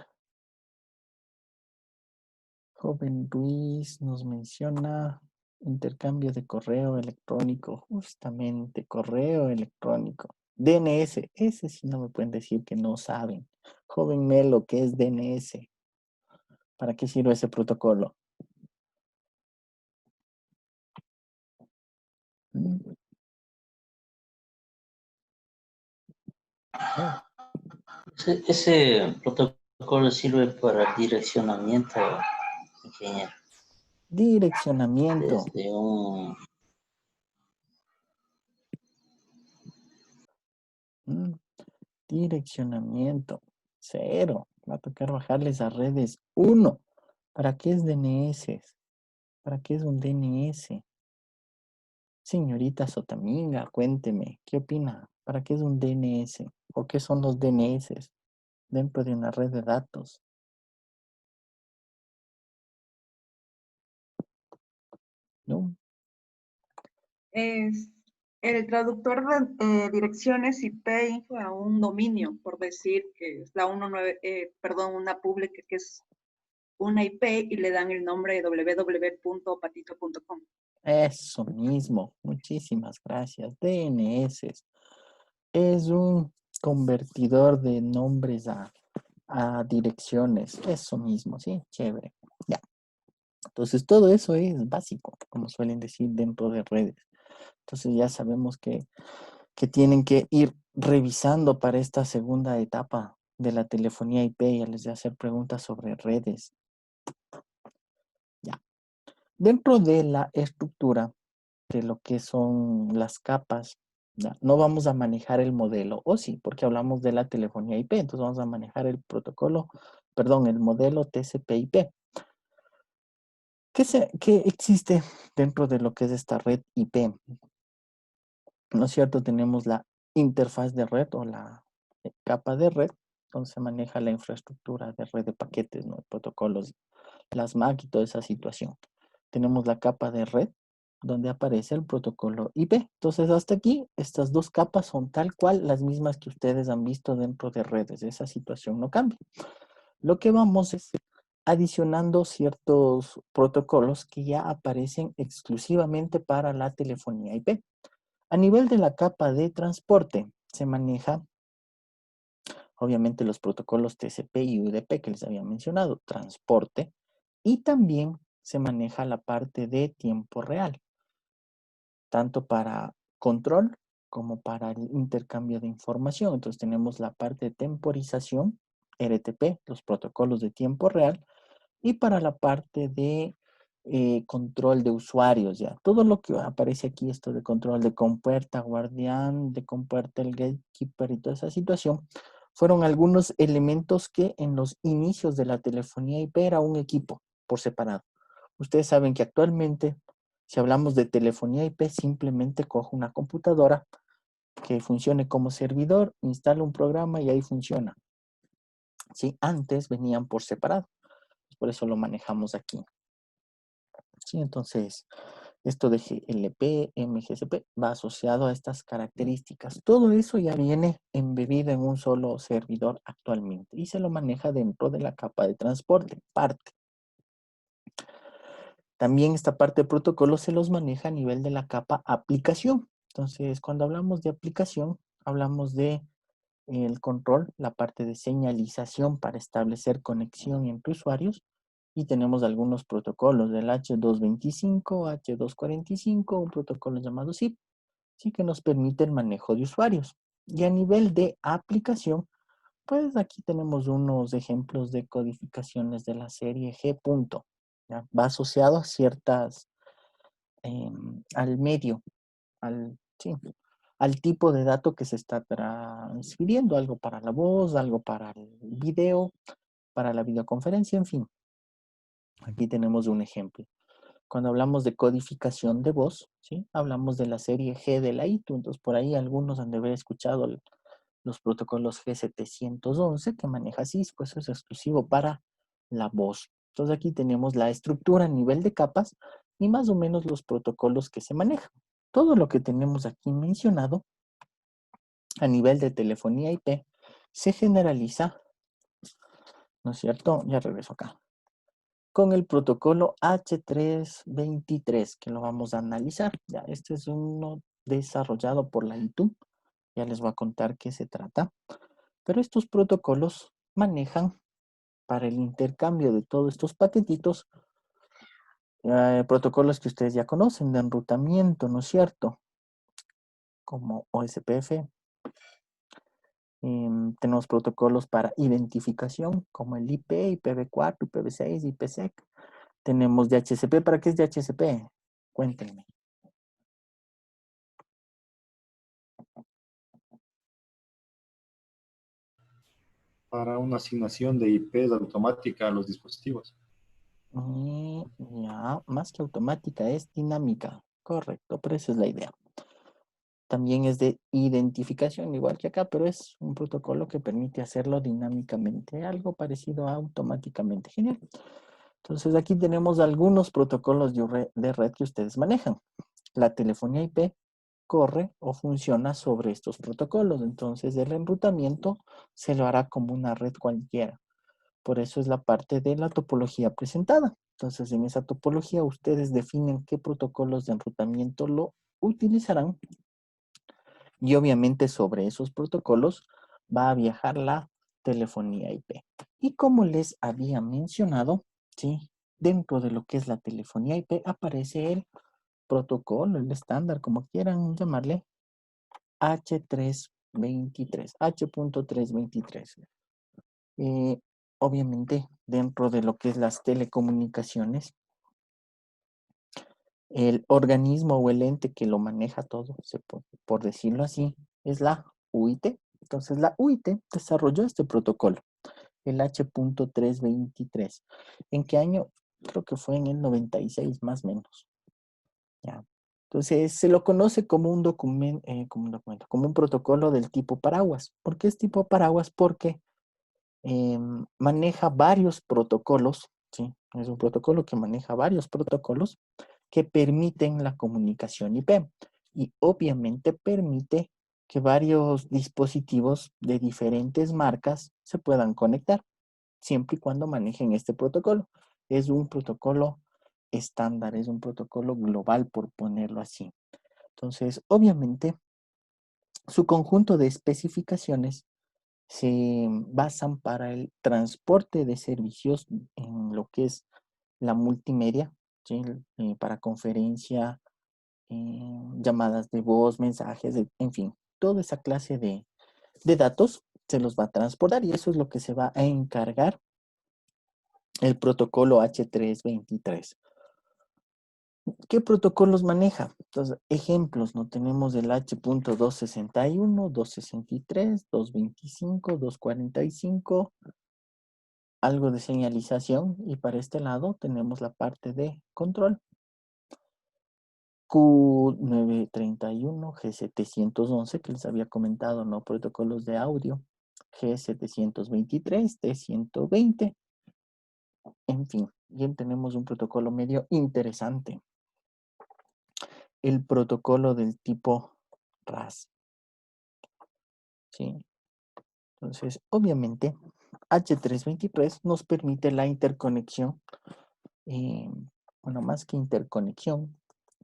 Joven Ruiz nos menciona intercambio de correo electrónico. Justamente, correo electrónico. DNS. Ese sí no me pueden decir que no saben. Joven Melo, ¿qué es DNS? ¿Para qué sirve ese protocolo? Ese protocolo sirve para direccionamiento, ingeniero. Direccionamiento. Desde un... Direccionamiento. 0. Va a tocar bajarles a redes. 1. ¿Para qué es DNS? ¿Para qué es un DNS? Señorita Sotaminga, cuénteme, ¿qué opina? ¿Para qué es un DNS? ¿O qué son los DNS dentro de una red de datos? ¿No? Es el traductor de direcciones IP a un dominio, por decir que es la 19, una pública que es una IP y le dan el nombre www.patito.com. Eso mismo. Muchísimas gracias. DNS es un convertidor de nombres a direcciones. Eso mismo, ¿sí? Chévere. Ya. Entonces, todo eso es básico, como suelen decir dentro de redes. Entonces, ya sabemos que tienen que ir revisando para esta segunda etapa de la telefonía IP. Ya les voy a hacer preguntas sobre redes. Ya. Dentro de la estructura de lo que son las capas, ¿ya? No vamos a manejar el modelo, o sí, porque hablamos de la telefonía IP. Entonces, vamos a manejar el el modelo TCP/IP. ¿Qué existe dentro de lo que es esta red IP? ¿No es cierto? Tenemos la interfaz de red o la capa de red, donde se maneja la infraestructura de red de paquetes, ¿no? Protocolos, las MAC y toda esa situación. Tenemos la capa de red, donde aparece el protocolo IP. Entonces, hasta aquí, estas dos capas son tal cual las mismas que ustedes han visto dentro de redes. Esa situación no cambia. Lo que vamos es adicionando ciertos protocolos que ya aparecen exclusivamente para la telefonía IP. A nivel de la capa de transporte, se maneja, obviamente, los protocolos TCP y UDP que les había mencionado, transporte, y también se maneja la parte de tiempo real, tanto para control como para el intercambio de información. Entonces tenemos la parte de temporización, RTP, los protocolos de tiempo real, y para la parte de control de usuarios, ya. Todo lo que aparece aquí, esto de control de compuerta, guardián, de compuerta, el gatekeeper y toda esa situación, fueron algunos elementos que en los inicios de la telefonía IP era un equipo por separado. Ustedes saben que actualmente, si hablamos de telefonía IP, simplemente cojo una computadora que funcione como servidor, instalo un programa y ahí funciona. ¿Sí? Antes venían por separado. Por eso lo manejamos aquí. ¿Sí? Entonces, esto de GLP, MGCP va asociado a estas características. Todo eso ya viene embebido en un solo servidor actualmente y se lo maneja dentro de la capa de transporte, parte. También esta parte de protocolo se los maneja a nivel de la capa aplicación. Entonces, cuando hablamos de aplicación, hablamos de el control, la parte de señalización para establecer conexión entre usuarios, y tenemos algunos protocolos del H225, H245, un protocolo llamado SIP, sí, que nos permite el manejo de usuarios. Y a nivel de aplicación, pues aquí tenemos unos ejemplos de codificaciones de la serie G. ¿Ya? Va asociado a ciertas, al medio, sí, al tipo de dato que se está transfiriendo, algo para la voz, algo para el video, para la videoconferencia, en fin. Aquí tenemos un ejemplo. Cuando hablamos de codificación de voz, ¿sí? Hablamos de la serie G de la ITU, entonces por ahí algunos han de haber escuchado los protocolos G711 que maneja Cisco, eso es exclusivo para la voz. Entonces aquí tenemos la estructura a nivel de capas y más o menos los protocolos que se manejan. Todo lo que tenemos aquí mencionado a nivel de telefonía IP se generaliza, ¿no es cierto? Ya regreso acá. Con el protocolo H323, que lo vamos a analizar. Ya, este es uno desarrollado por la ITU. Ya les voy a contar qué se trata. Pero estos protocolos manejan para el intercambio de todos estos paquetitos protocolos que ustedes ya conocen de enrutamiento, ¿no es cierto? Como OSPF. Tenemos protocolos para identificación como el IP, IPv4, IPv6, IPsec. Tenemos DHCP. ¿Para qué es DHCP? Cuéntenme. Para una asignación de IPs automática a los dispositivos. Ya, más que automática, es dinámica. Correcto, pero esa es la idea. También es de identificación, igual que acá, pero es un protocolo que permite hacerlo dinámicamente, algo parecido a automáticamente. Genial. Entonces aquí tenemos algunos protocolos de red que ustedes manejan. La telefonía IP corre o funciona sobre estos protocolos. Entonces el enrutamiento se lo hará como una red cualquiera. Por eso es la parte de la topología presentada. Entonces en esa topología ustedes definen qué protocolos de enrutamiento lo utilizarán. Y obviamente sobre esos protocolos va a viajar la telefonía IP. Y como les había mencionado, ¿sí? Dentro de lo que es la telefonía IP aparece el protocolo, el estándar, como quieran llamarle, H323, H.323. Obviamente, dentro de lo que es las telecomunicaciones, el organismo o el ente que lo maneja todo, por decirlo así, es la UIT. Entonces, la UIT desarrolló este protocolo, el H.323. ¿En qué año? Creo que fue en el 96, más o menos. ¿Ya? Entonces, se lo conoce como un documento, como un protocolo del tipo paraguas. ¿Por qué es tipo paraguas? Porque maneja varios protocolos, ¿sí? Es un protocolo que maneja varios protocolos que permiten la comunicación IP y obviamente permite que varios dispositivos de diferentes marcas se puedan conectar, siempre y cuando manejen este protocolo. Es un protocolo estándar, es un protocolo global, por ponerlo así. Entonces, obviamente, su conjunto de especificaciones se basan para el transporte de servicios en lo que es la multimedia, ¿sí? Para conferencia, llamadas de voz, mensajes, en fin, toda esa clase de datos se los va a transportar y eso es lo que se va a encargar el protocolo H323. ¿Qué protocolos maneja? Entonces, ejemplos, ¿no? Tenemos el H.261, 263, 225, 245, algo de señalización y para este lado tenemos la parte de control. Q931, G711, que les había comentado, ¿no? Protocolos de audio. G723, T120. En fin, bien tenemos un protocolo medio interesante. El protocolo del tipo RAS. ¿Sí? Entonces, obviamente, H323 nos permite la interconexión. Bueno, más que interconexión,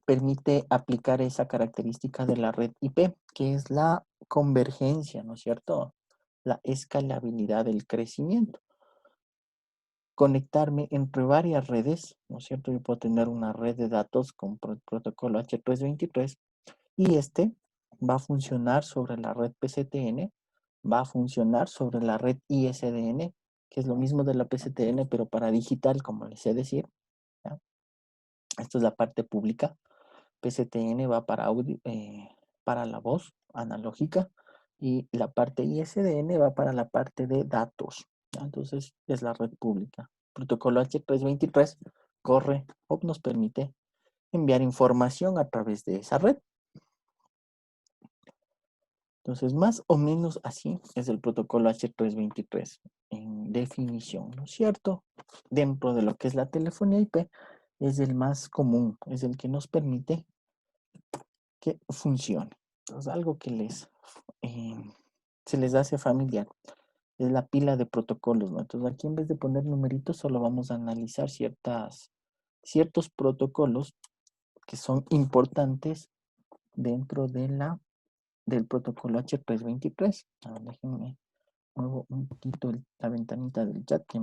permite aplicar esa característica de la red IP, que es la convergencia, ¿no es cierto? La escalabilidad del crecimiento. Conectarme entre varias redes, ¿no es cierto? Yo puedo tener una red de datos con protocolo H323 y este va a funcionar sobre la red PCTN, va a funcionar sobre la red ISDN, que es lo mismo de la PCTN, pero para digital, como les sé decir. ¿Ya? Esto es la parte pública. PCTN va para audio, para la voz analógica y la parte ISDN va para la parte de datos. ¿Ya? Entonces es la red pública. Protocolo H323 corre o nos permite enviar información a través de esa red. Entonces, más o menos así es el protocolo H323 en definición, ¿no es cierto? Dentro de lo que es la telefonía IP, es el más común, es el que nos permite que funcione. Entonces, algo que se les hace familiar es la pila de protocolos, ¿no? Entonces, aquí en vez de poner numeritos, solo vamos a analizar ciertos protocolos que son importantes dentro de del protocolo H323. A ver, déjenme muevo un poquito la ventanita del chat que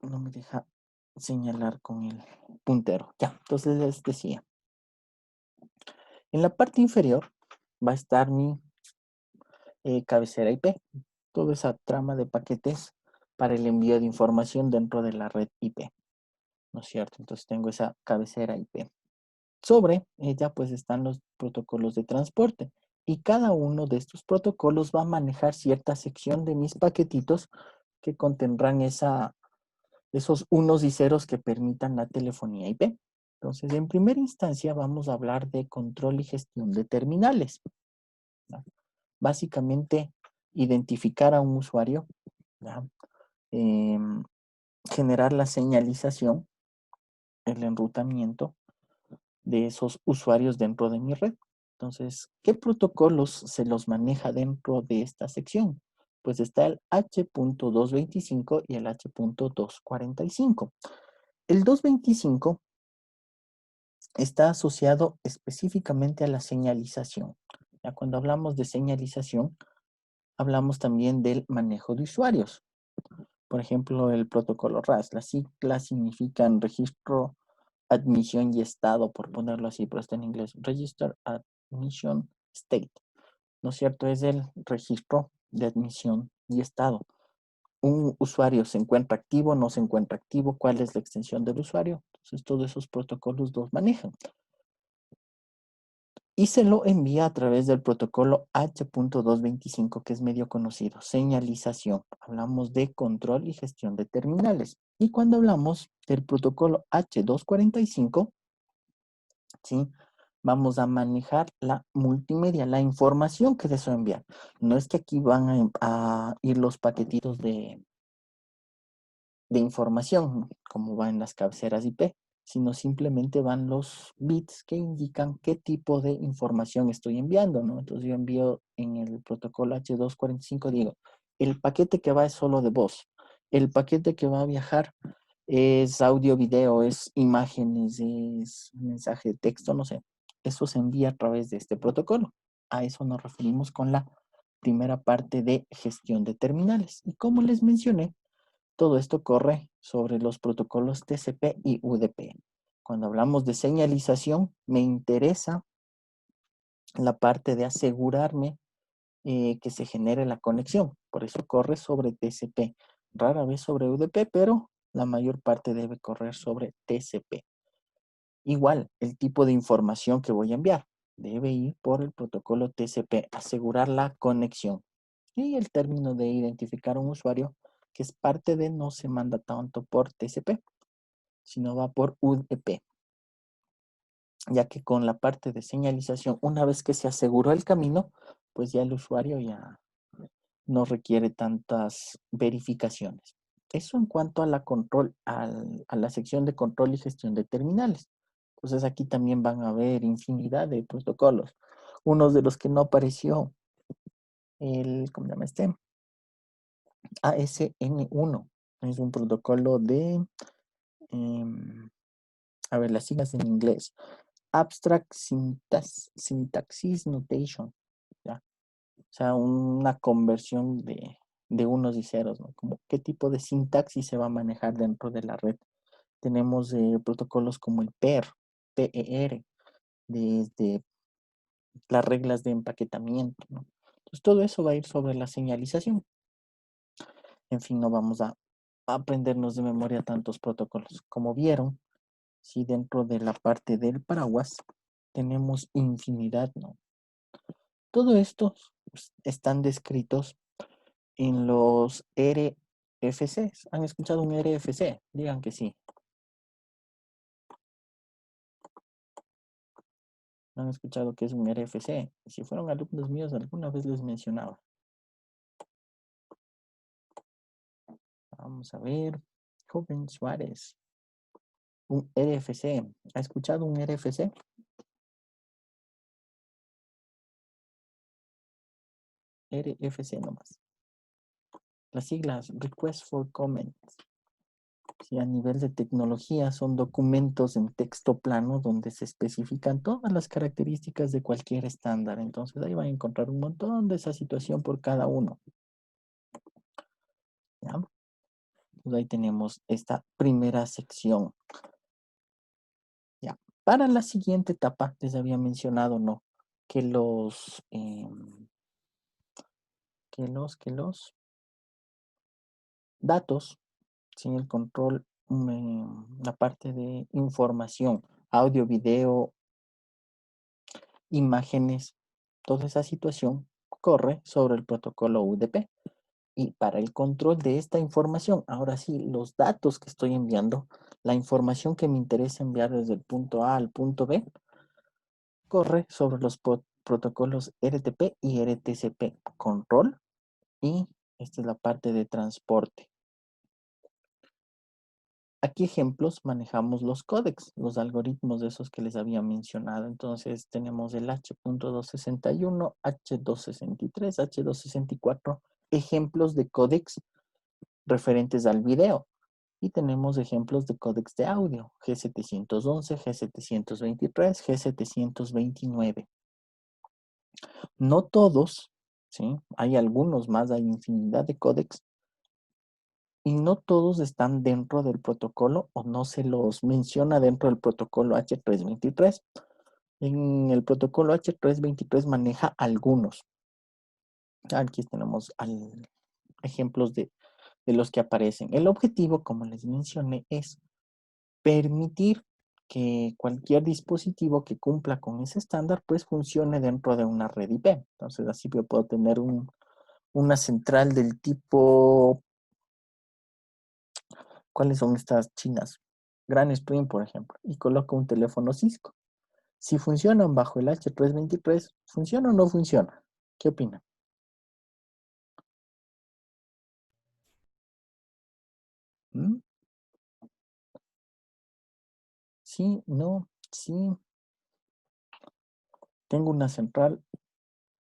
no me deja señalar con el puntero. Ya, entonces les decía. En la parte inferior va a estar mi cabecera IP. Toda esa trama de paquetes para el envío de información dentro de la red IP. ¿No es cierto? Entonces tengo esa cabecera IP. Sobre ella pues están los protocolos de transporte y cada uno de estos protocolos va a manejar cierta sección de mis paquetitos que contendrán esos unos y ceros que permitan la telefonía IP. Entonces, en primera instancia vamos a hablar de control y gestión de terminales. ¿No? Básicamente, identificar a un usuario, generar la señalización, el enrutamiento de esos usuarios dentro de mi red. Entonces, ¿qué protocolos se los maneja dentro de esta sección? Pues está el H.225 y el H.245. El 225 está asociado específicamente a la señalización. Ya cuando hablamos de señalización, hablamos también del manejo de usuarios. Por ejemplo, el protocolo RAS. Las siglas significan registro, admisión y estado, por ponerlo así, pero está en inglés. Register, Admission, State. ¿No es cierto? Es el registro de admisión y estado. Un usuario se encuentra activo, no se encuentra activo, cuál es la extensión del usuario. Entonces, todos esos protocolos los manejan. Y se lo envía a través del protocolo H.225, que es medio conocido. Señalización. Hablamos de control y gestión de terminales. Y cuando hablamos del protocolo H.245, ¿sí? Vamos a manejar la multimedia, la información que deseo enviar. No es que aquí van a ir los paquetitos de información, como va en las cabeceras IP, sino simplemente van los bits que indican qué tipo de información estoy enviando, ¿no? Entonces yo envío en el protocolo H245, digo, el paquete que va es solo de voz, el paquete que va a viajar es audio, video, es imágenes, es mensaje de texto, no sé. Eso se envía a través de este protocolo. A eso nos referimos con la primera parte de gestión de terminales. Y como les mencioné, todo esto corre sobre los protocolos TCP y UDP. Cuando hablamos de señalización, me interesa la parte de asegurarme que se genere la conexión. Por eso corre sobre TCP. Rara vez sobre UDP, pero la mayor parte debe correr sobre TCP. Igual, el tipo de información que voy a enviar debe ir por el protocolo TCP, asegurar la conexión. Y el término de identificar a un usuario, que es parte de, no se manda tanto por TCP, sino va por UDP. Ya que con la parte de señalización, una vez que se aseguró el camino, pues ya el usuario ya no requiere tantas verificaciones. Eso en cuanto a la a la sección de control y gestión de terminales. Entonces aquí también van a haber infinidad de protocolos. Uno de los que no apareció, ¿cómo se llama este? ASN1. Es un protocolo de, a ver, las siglas en inglés. Abstract Syntaxis Notation. ¿Ya? O sea, una conversión de unos y ceros, ¿no? Como qué tipo de sintaxis se va a manejar dentro de la red. Tenemos protocolos como el PER, desde las reglas de empaquetamiento, ¿no? Entonces, todo eso va a ir sobre la señalización. En fin, no vamos a aprendernos de memoria tantos protocolos. Como vieron, si dentro de la parte del paraguas tenemos infinidad, ¿no? Todo esto están descritos en los RFCs. ¿Han escuchado un RFC? Digan que sí. ¿No han escuchado qué es un RFC? Si fueron alumnos míos, alguna vez les mencionaba. Vamos a ver. Joven Suárez. Un RFC. ¿Ha escuchado un RFC? RFC nomás. Las siglas Request for Comments. Si a nivel de tecnología son documentos en texto plano donde se especifican todas las características de cualquier estándar. Entonces ahí van a encontrar un montón de esa situación por cada uno. ¿Ya? Pues ahí tenemos esta primera sección. Ya. Para la siguiente etapa, les había mencionado, ¿no? Que los datos, sin el control, la parte de información, audio, video, imágenes, toda esa situación corre sobre el protocolo UDP. Y para el control de esta información, ahora sí, los datos que estoy enviando, la información que me interesa enviar desde el punto A al punto B, corre sobre los protocolos RTP y RTCP, control, y esta es la parte de transporte. Aquí ejemplos manejamos los códecs, los algoritmos de esos que les había mencionado. Entonces tenemos el H.261, H263, H264, ejemplos de códecs referentes al video. Y tenemos ejemplos de códecs de audio, G711, G723, G729. No todos, ¿sí? Hay algunos más, hay infinidad de códecs. Y no todos están dentro del protocolo o no se los menciona dentro del protocolo H323. En el protocolo H323 maneja algunos. Aquí tenemos ejemplos de los que aparecen. El objetivo, como les mencioné, es permitir que cualquier dispositivo que cumpla con ese estándar, pues funcione dentro de una red IP. Entonces, así yo puedo tener una central del tipo... ¿Cuáles son estas chinas? Grand Stream, por ejemplo, y coloco un teléfono Cisco. Si funcionan bajo el H323, ¿funciona o no funciona? ¿Qué opinan? ¿Mm? Sí, no, sí. Tengo una central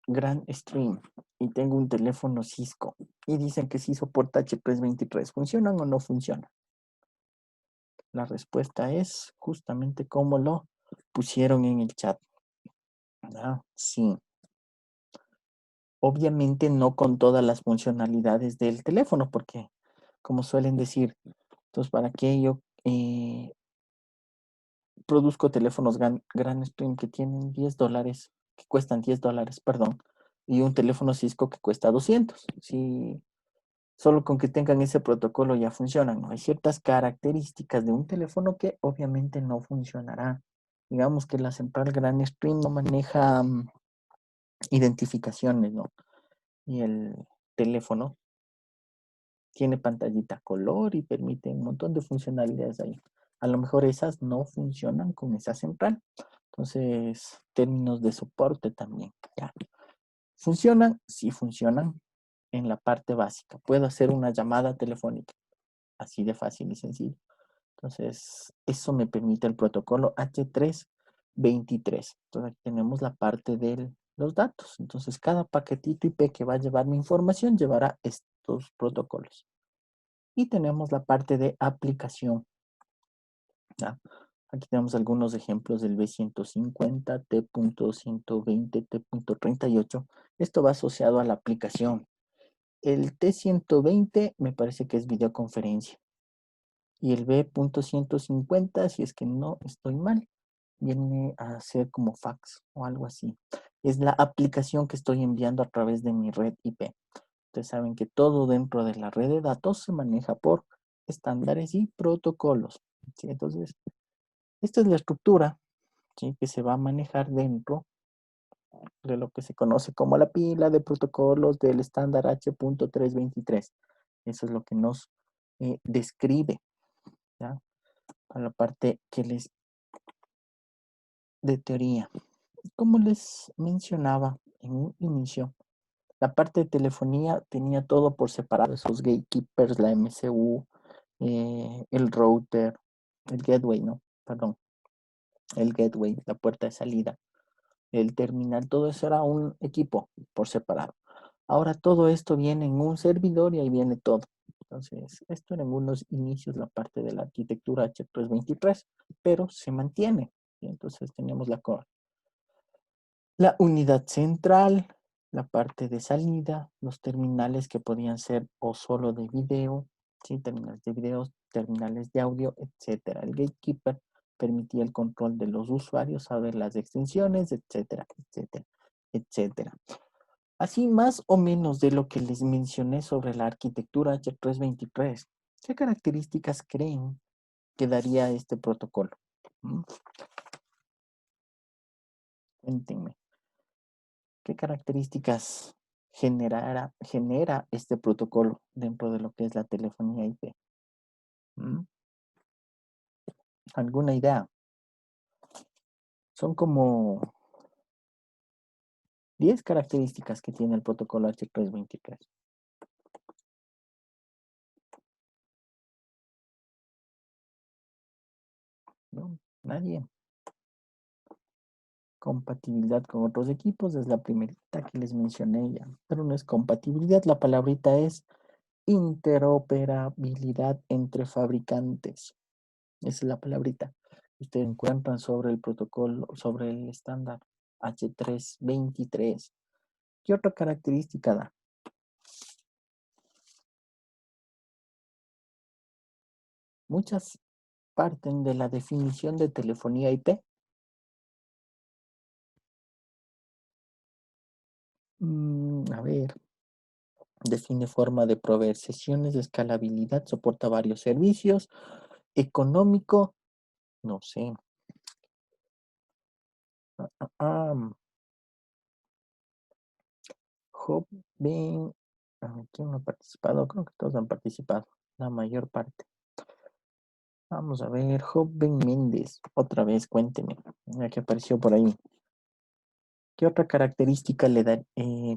Grand Stream y tengo un teléfono Cisco y dicen que sí soporta H323. ¿Funcionan o no funcionan? La respuesta es justamente como lo pusieron en el chat. ¿Verdad? Sí. Obviamente no con todas las funcionalidades del teléfono, porque como suelen decir, entonces para qué yo produzco teléfonos Grand Stream que tienen $10, que cuestan $10, perdón, y un teléfono Cisco que cuesta 200. Sí, solo con que tengan ese protocolo ya funcionan, ¿no? Hay ciertas características de un teléfono que obviamente no funcionará. Digamos que la central Grand Stream no maneja identificaciones, ¿no? Y el teléfono tiene pantallita color y permite un montón de funcionalidades ahí. A lo mejor esas no funcionan con esa central. Entonces, términos de soporte también, ya. ¿Funcionan? Sí funcionan en la parte básica. Puedo hacer una llamada telefónica, así de fácil y sencillo. Entonces, eso me permite el protocolo H323. Entonces, aquí tenemos la parte de los datos. Entonces, cada paquetito IP que va a llevar mi información llevará estos protocolos. Y tenemos la parte de aplicación. ¿Ya? Aquí tenemos algunos ejemplos del B150, T.120, T.38. Esto va asociado a la aplicación. El T120 me parece que es videoconferencia. Y el B.150, si es que no estoy mal, viene a ser como fax o algo así. Es la aplicación que estoy enviando a través de mi red IP. Ustedes saben que todo dentro de la red de datos se maneja por estándares y protocolos. ¿Sí? Entonces, esta es la estructura, ¿sí?, que se va a manejar dentro de lo que se conoce como la pila de protocolos del estándar H.323. Eso es lo que nos describe, ¿ya?, a la parte que les de teoría. Como les mencionaba en un inicio, la parte de telefonía tenía todo por separado, esos gatekeepers, la MCU, el router, el gateway, ¿no? Perdón, el gateway, la puerta de salida, el terminal, todo eso era un equipo por separado. Ahora todo esto viene en un servidor y ahí viene todo. Entonces, esto era en unos inicios la parte de la arquitectura H323, pero se mantiene. Y entonces tenemos la unidad central, la parte de salida, los terminales que podían ser o solo de video, ¿sí?, terminales de video, terminales de audio, etcétera. El gatekeeper permitía el control de los usuarios, saber las extensiones, etcétera, etcétera, etcétera. Así más o menos de lo que les mencioné sobre la arquitectura H323, ¿qué características creen que daría este protocolo? Cuéntenme. ¿Qué características genera este protocolo dentro de lo que es la telefonía IP? ¿Alguna idea? Son como 10 características que tiene el protocolo H323. ¿No? Nadie. Compatibilidad con otros equipos es la primerita que les mencioné ya, pero no es compatibilidad, la palabrita es interoperabilidad entre fabricantes. Esa es la palabrita. Ustedes encuentran sobre el protocolo, sobre el estándar H323. ¿Qué otra característica da? Muchas parten de la definición de telefonía IP. A ver. Define forma de proveer sesiones, de escalabilidad, soporta varios servicios. Económico, no sé. Joven, ¿quién no ha participado? Creo que todos han participado, la mayor parte. Vamos a ver, Joven Méndez, otra vez, cuénteme, ya que apareció por ahí. ¿Qué otra característica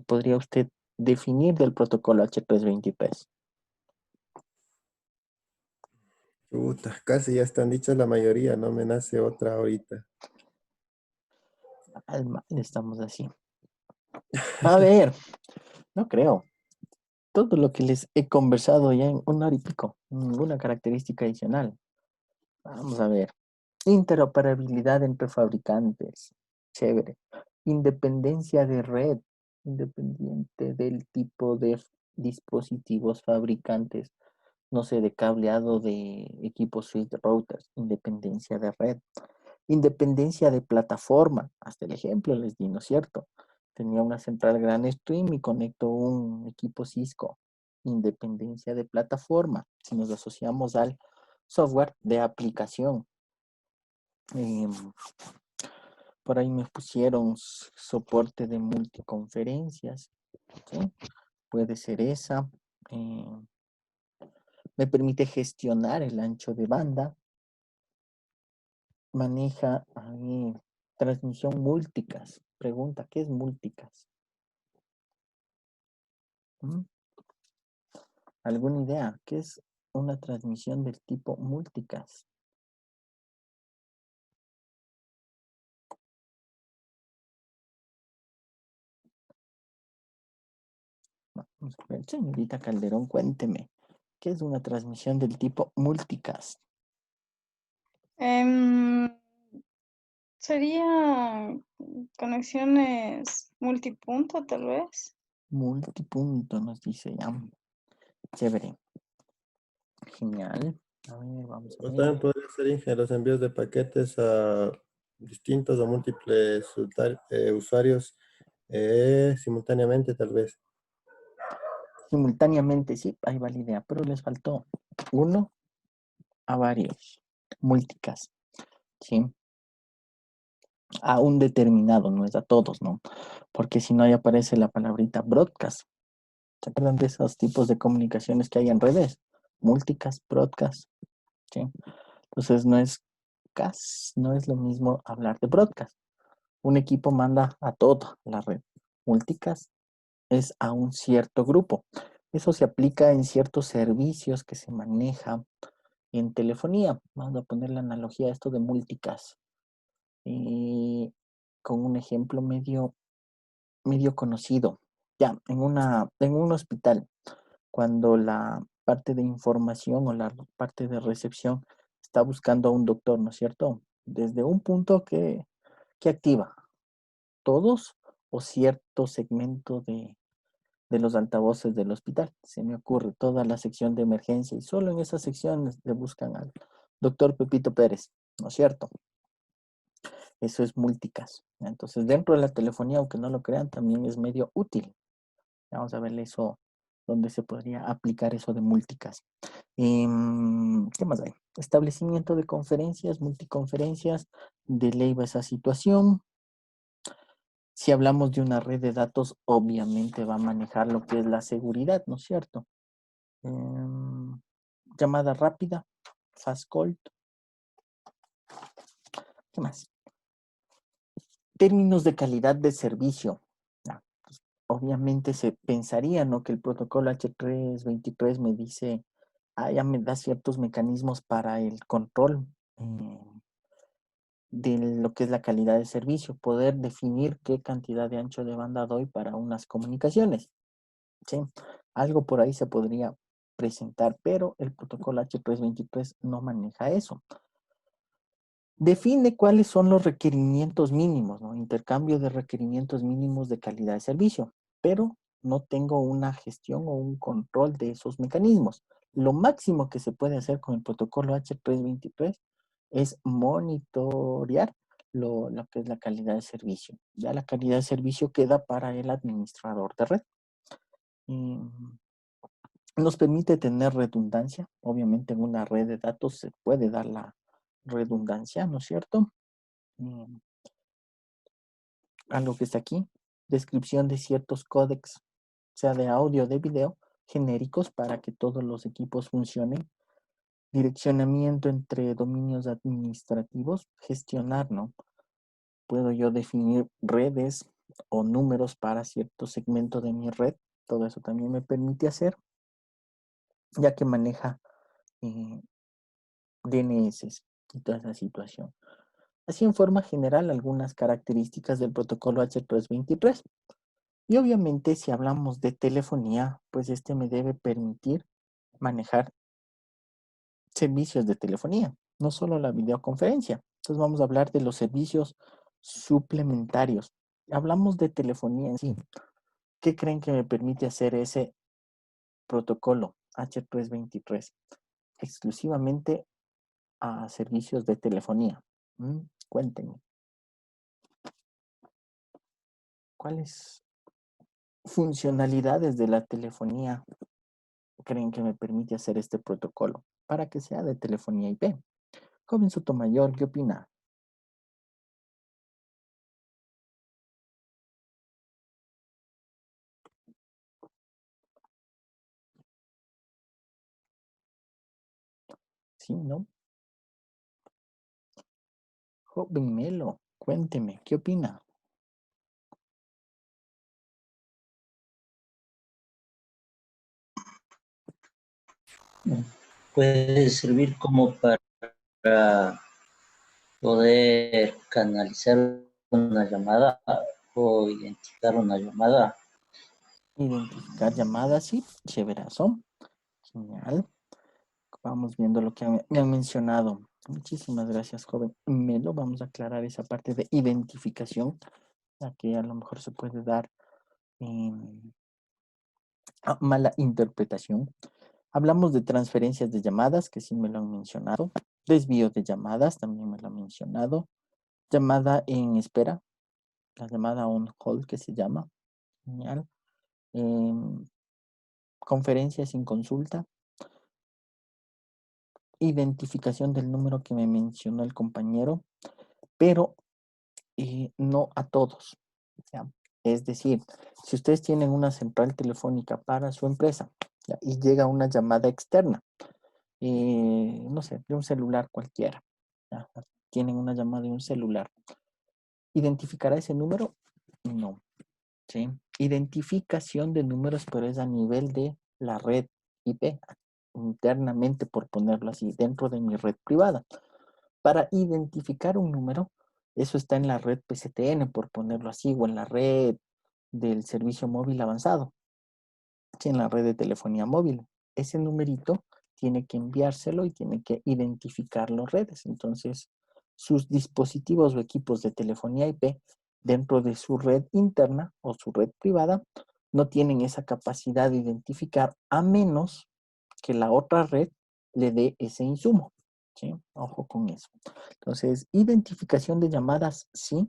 podría usted definir del protocolo H323? Puta, casi ya están dichas la mayoría, no me nace otra ahorita. Al mal estamos así. A ver, no creo. Todo lo que les he conversado ya en 1 hora y pico, ninguna característica adicional. Vamos a ver. Interoperabilidad entre fabricantes. Chévere. Independencia de red. Independiente del tipo de dispositivos fabricantes. No sé, de cableado de equipos switch routers. Independencia de red. Independencia de plataforma. Hasta el ejemplo les di, ¿no es cierto? Tenía una central Gran Stream y conecto un equipo Cisco. Independencia de plataforma. Si nos asociamos al software de aplicación. Por ahí me pusieron soporte de multiconferencias. ¿Sí? Puede ser esa. Me permite gestionar el ancho de banda. Maneja transmisión multicast. Pregunta, ¿qué es multicast? ¿Mm? ¿Alguna idea? ¿Qué es una transmisión del tipo multicast? Vamos a ver, señorita Calderón, cuénteme. ¿Qué es una transmisión del tipo multicast? Sería conexiones multipunto, tal vez. Multipunto nos dice ya. Chévere. Genial. A ver, vamos a O ver. también podría ser, Inge, los envíos de paquetes a distintos o múltiples usuarios simultáneamente, tal vez. Simultáneamente, sí, ahí va la idea, pero les faltó uno a varios. Multicast. ¿Sí? A un determinado, no es a todos, ¿no? Porque si no, ahí aparece la palabrita broadcast. ¿Se acuerdan de esos tipos de comunicaciones que hay en redes? Multicast, broadcast. ¿Sí? Entonces no es cast, no es lo mismo hablar de broadcast. Un equipo manda a toda la red. Multicast es a un cierto grupo. Eso se aplica en ciertos servicios que se manejan en telefonía. Vamos a poner la analogía a esto de multicast. Con un ejemplo medio conocido. Ya, en un hospital, cuando la parte de información o la parte de recepción está buscando a un doctor, ¿no es cierto? Desde un punto que activa todos o cierto segmento de los altavoces del hospital. Se me ocurre toda la sección de emergencia y solo en esas secciones le buscan al doctor Pepito Pérez, ¿no es cierto? Eso es multicast. Entonces, dentro de la telefonía, aunque no lo crean, también es medio útil. Vamos a ver eso, donde se podría aplicar eso de multicast. ¿Qué más hay? Establecimiento de conferencias, multiconferencias, de ley va esa situación. Si hablamos de una red de datos, obviamente va a manejar lo que es la seguridad, ¿no es cierto? Llamada rápida, fast call. ¿Qué más? Términos de calidad de servicio. Pues, obviamente se pensaría, ¿no? Que el protocolo H323 me dice, ya me da ciertos mecanismos para el control de lo que es la calidad de servicio, poder definir qué cantidad de ancho de banda doy para unas comunicaciones. ¿Sí? Algo por ahí se podría presentar, pero el protocolo H323 no maneja eso. Define cuáles son los requerimientos mínimos, ¿no? Intercambio de requerimientos mínimos de calidad de servicio, pero no tengo una gestión o un control de esos mecanismos. Lo máximo que se puede hacer con el protocolo H323 es monitorear lo que es la calidad de servicio. Ya la calidad de servicio queda para el administrador de red. Nos permite tener redundancia. Obviamente en una red de datos se puede dar la redundancia, ¿no es cierto? Algo que está aquí, descripción de ciertos códecs, sea de audio o de video, genéricos para que todos los equipos funcionen. Direccionamiento entre dominios administrativos, gestionar, ¿no? Puedo yo definir redes o números para cierto segmento de mi red. Todo eso también me permite hacer, ya que maneja DNS y toda esa situación. Así en forma general algunas características del protocolo H323. Y obviamente si hablamos de telefonía, pues este me debe permitir manejar servicios de telefonía, no solo la videoconferencia. Entonces vamos a hablar de los servicios suplementarios. Hablamos de telefonía en sí. ¿Qué creen que me permite hacer ese protocolo H323? Exclusivamente a servicios de telefonía. Cuéntenme. ¿Cuáles funcionalidades de la telefonía creen que me permite hacer este protocolo para que sea de telefonía IP? Joven Sotomayor, ¿qué opina? Sí, ¿no? Joven Melo, cuénteme, ¿qué opina? Puede servir como para poder canalizar una llamada o identificar una llamada. Identificar llamadas, sí, chéverazo. Genial. Vamos viendo lo que me han mencionado. Muchísimas gracias, joven Melo. Vamos a aclarar esa parte de identificación, ya que a lo mejor se puede dar mala interpretación. Hablamos de transferencias de llamadas, que sí me lo han mencionado. Desvío de llamadas, también me lo han mencionado. Llamada en espera, la llamada on hold que se llama. Genial. Conferencia sin consulta. Identificación del número que me mencionó el compañero, pero no a todos. ¿Ya? Es decir, si ustedes tienen una central telefónica para su empresa, ¿ya? Y llega una llamada externa, no sé, de un celular cualquiera, ¿ya? Tienen una llamada de un celular, ¿identificará ese número? No. ¿Sí? Identificación de números, pero es a nivel de la red IP, internamente, por ponerlo así, dentro de mi red privada. Para identificar un número, eso está en la red PSTN, por ponerlo así, o en la red del servicio móvil avanzado, ¿sí? En la red de telefonía móvil. Ese numerito tiene que enviárselo y tiene que identificar las redes. Entonces, sus dispositivos o equipos de telefonía IP dentro de su red interna o su red privada no tienen esa capacidad de identificar, a menos que la otra red le dé ese insumo. ¿Sí? Ojo con eso. Entonces, identificación de llamadas, sí,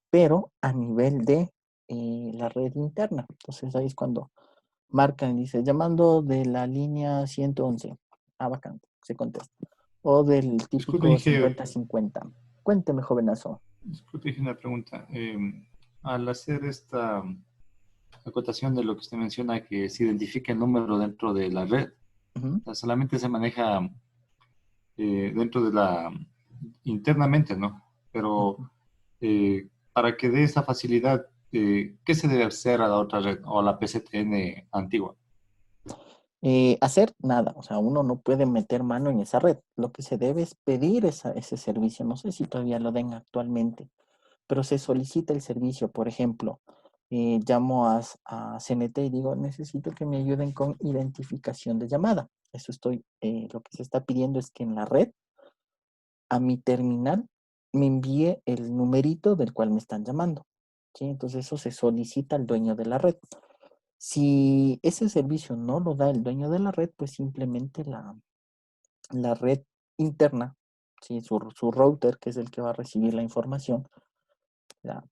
pero a nivel de la red interna. Entonces, ahí es cuando marcan y dice, llamando de la línea 111. Ah, bacán, se contesta. O del Disculpe, típico Inge, 50-50. Cuénteme, jovenazo. disculpe, Inge, una pregunta. Al hacer esta acotación de lo que usted menciona, que se identifica el número dentro de la red, o sea, solamente se maneja dentro de la internamente, ¿no? Pero para que dé esa facilidad, ¿qué se debe hacer a la otra red o a la PSTN antigua? Hacer nada, o sea, uno no puede meter mano en esa red. Lo que se debe es pedir ese servicio. No sé si todavía lo den actualmente, pero se solicita el servicio. Por ejemplo, llamo a CNT y digo, necesito que me ayuden con identificación de llamada. Eso lo que se está pidiendo es que en la red, a mi terminal, me envíe el numerito del cual me están llamando. ¿Sí? Entonces eso se solicita al dueño de la red. Si ese servicio no lo da el dueño de la red, pues simplemente la red interna, ¿sí? Su router, que es el que va a recibir la información,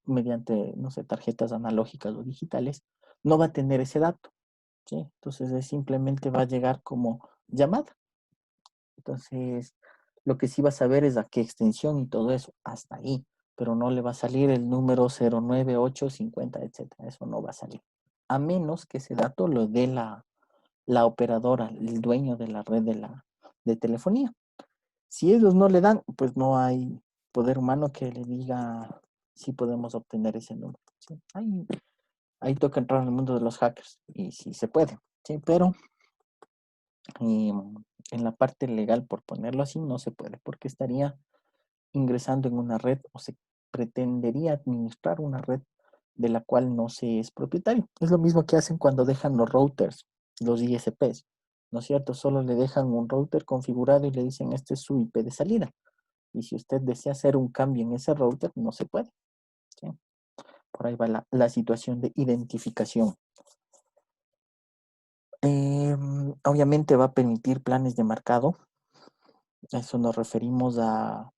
mediante, no sé, tarjetas analógicas o digitales, no va a tener ese dato. ¿Sí? Entonces simplemente va a llegar como llamada. Entonces, lo que sí va a saber es a qué extensión y todo eso, hasta ahí, pero no le va a salir el número 09850, etcétera. Eso no va a salir. A menos que ese dato lo dé la operadora, el dueño de la red de telefonía. Si ellos no le dan, pues no hay poder humano que le diga si podemos obtener ese número. ¿Sí? Ahí toca entrar en el mundo de los hackers y sí se puede, ¿sí? Pero en la parte legal, por ponerlo así, no se puede, porque estaría ingresando en una red o se pretendería administrar una red de la cual no se es propietario. Es lo mismo que hacen cuando dejan los routers, los ISPs, ¿no es cierto? Solo le dejan un router configurado y le dicen, este es su IP de salida. Y si usted desea hacer un cambio en ese router, no se puede. ¿Sí? Por ahí va la situación de identificación. Obviamente va a permitir planes de marcado. A eso nos referimos a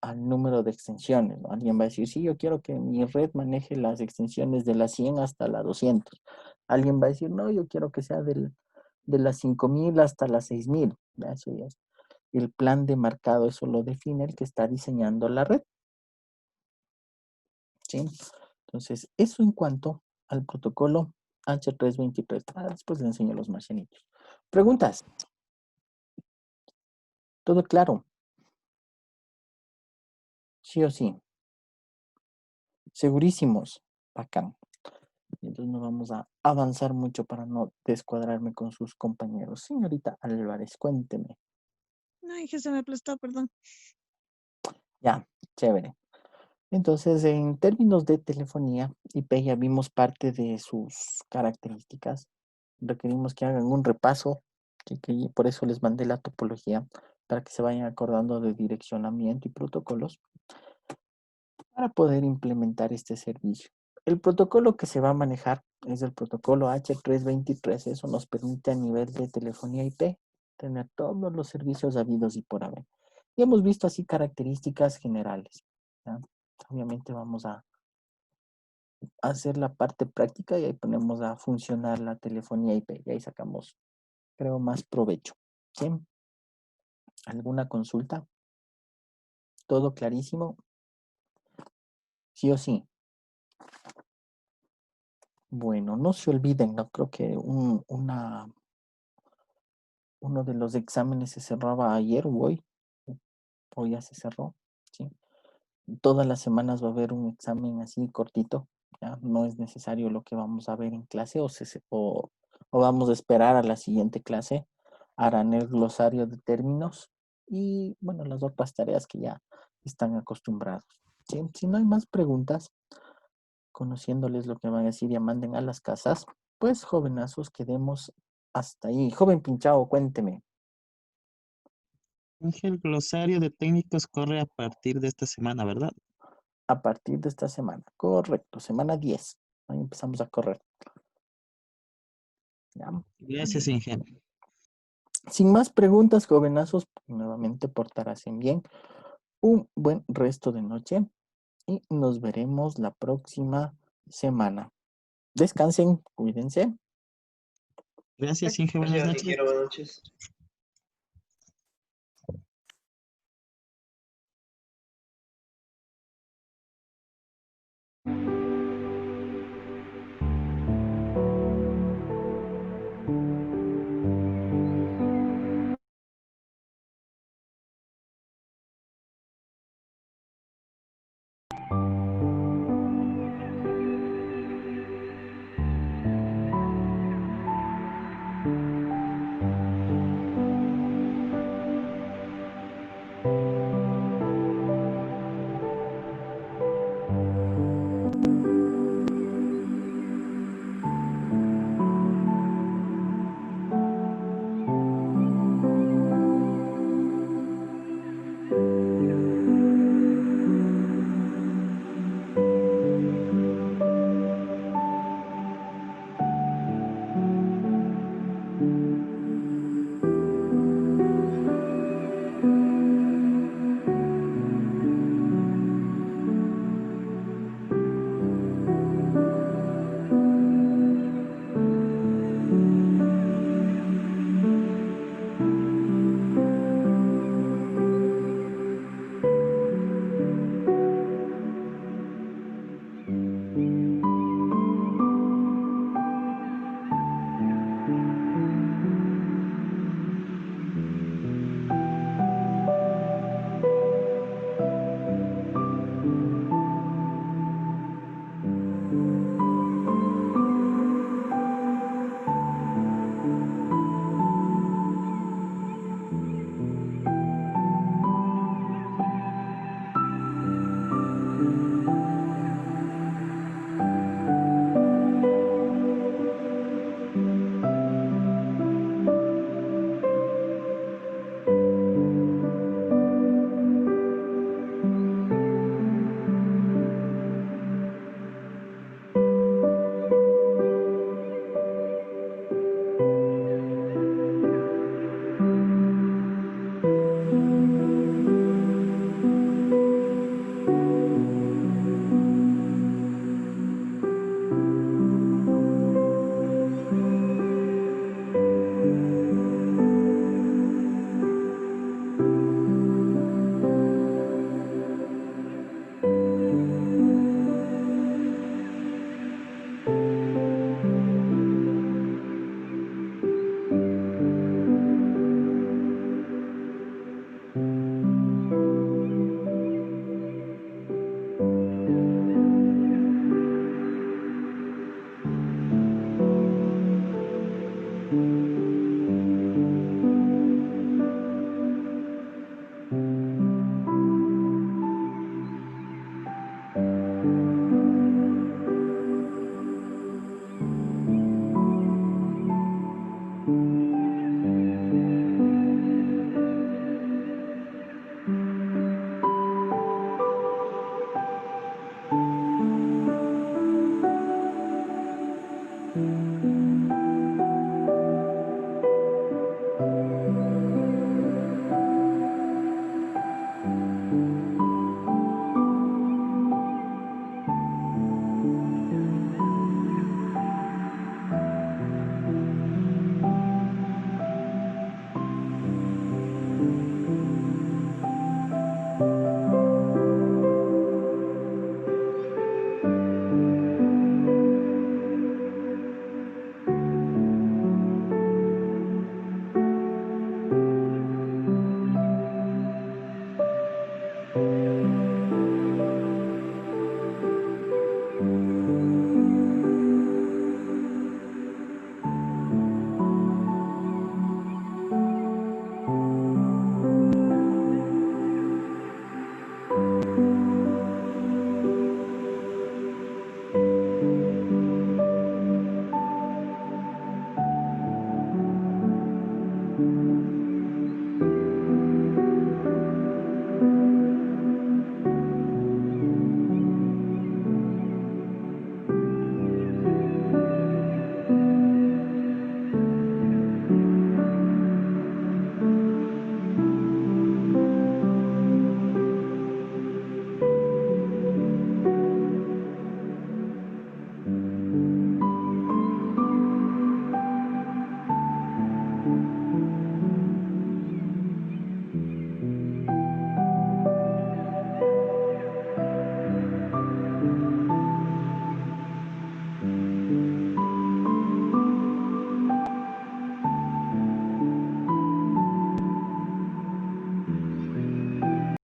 al número de extensiones, ¿no? Alguien va a decir, sí, yo quiero que mi red maneje las extensiones de las 100 hasta las 200. Alguien va a decir, no, yo quiero que sea de las 5000 hasta las 6000. ¿Ya? Eso ya es. El plan de marcado, eso lo define el que está diseñando la red. ¿Sí? Entonces, eso en cuanto al protocolo H323. Después le enseño los marcianitos. ¿Preguntas? ¿Todo claro? Sí o sí. Segurísimos. Bacán. Entonces no vamos a avanzar mucho para no descuadrarme con sus compañeros. Señorita Álvarez, cuénteme. Ay, que se me aplastó, perdón. Ya, chévere. Entonces, en términos de telefonía, IP ya vimos parte de sus características. Requerimos que hagan un repaso, que por eso les mandé la topología, para que se vayan acordando de direccionamiento y protocolos para poder implementar este servicio. El protocolo que se va a manejar es el protocolo H323. Eso nos permite a nivel de telefonía IP tener todos los servicios habidos y por haber. Y hemos visto así características generales, ¿ya? Obviamente vamos a hacer la parte práctica y ahí ponemos a funcionar la telefonía IP y ahí sacamos, creo, más provecho. ¿Sí? ¿Alguna consulta? ¿Todo clarísimo? ¿Sí o sí? Bueno, no se olviden, no creo que uno de los exámenes se cerraba ayer o ya se cerró, ¿sí? Todas las semanas va a haber un examen así cortito, ¿ya? No es necesario lo que vamos a ver en clase o vamos a esperar a la siguiente clase. Harán el glosario de términos y, bueno, las otras tareas que ya están acostumbrados. ¿Sí? Si no hay más preguntas, conociéndoles lo que van a decir, ya manden a las casas, pues jovenazos, quedemos hasta ahí. Joven Pinchao, cuénteme. El glosario de técnicos corre a partir de esta semana, ¿verdad? A partir de esta semana, correcto, semana 10. Ahí empezamos a correr. ¿Ya? Gracias, Inge. Sin más preguntas, jovenazos, nuevamente portarse bien. Un buen resto de noche y nos veremos la próxima semana. Descansen, cuídense. Gracias, Inge. Buenas noches. Buenas noches.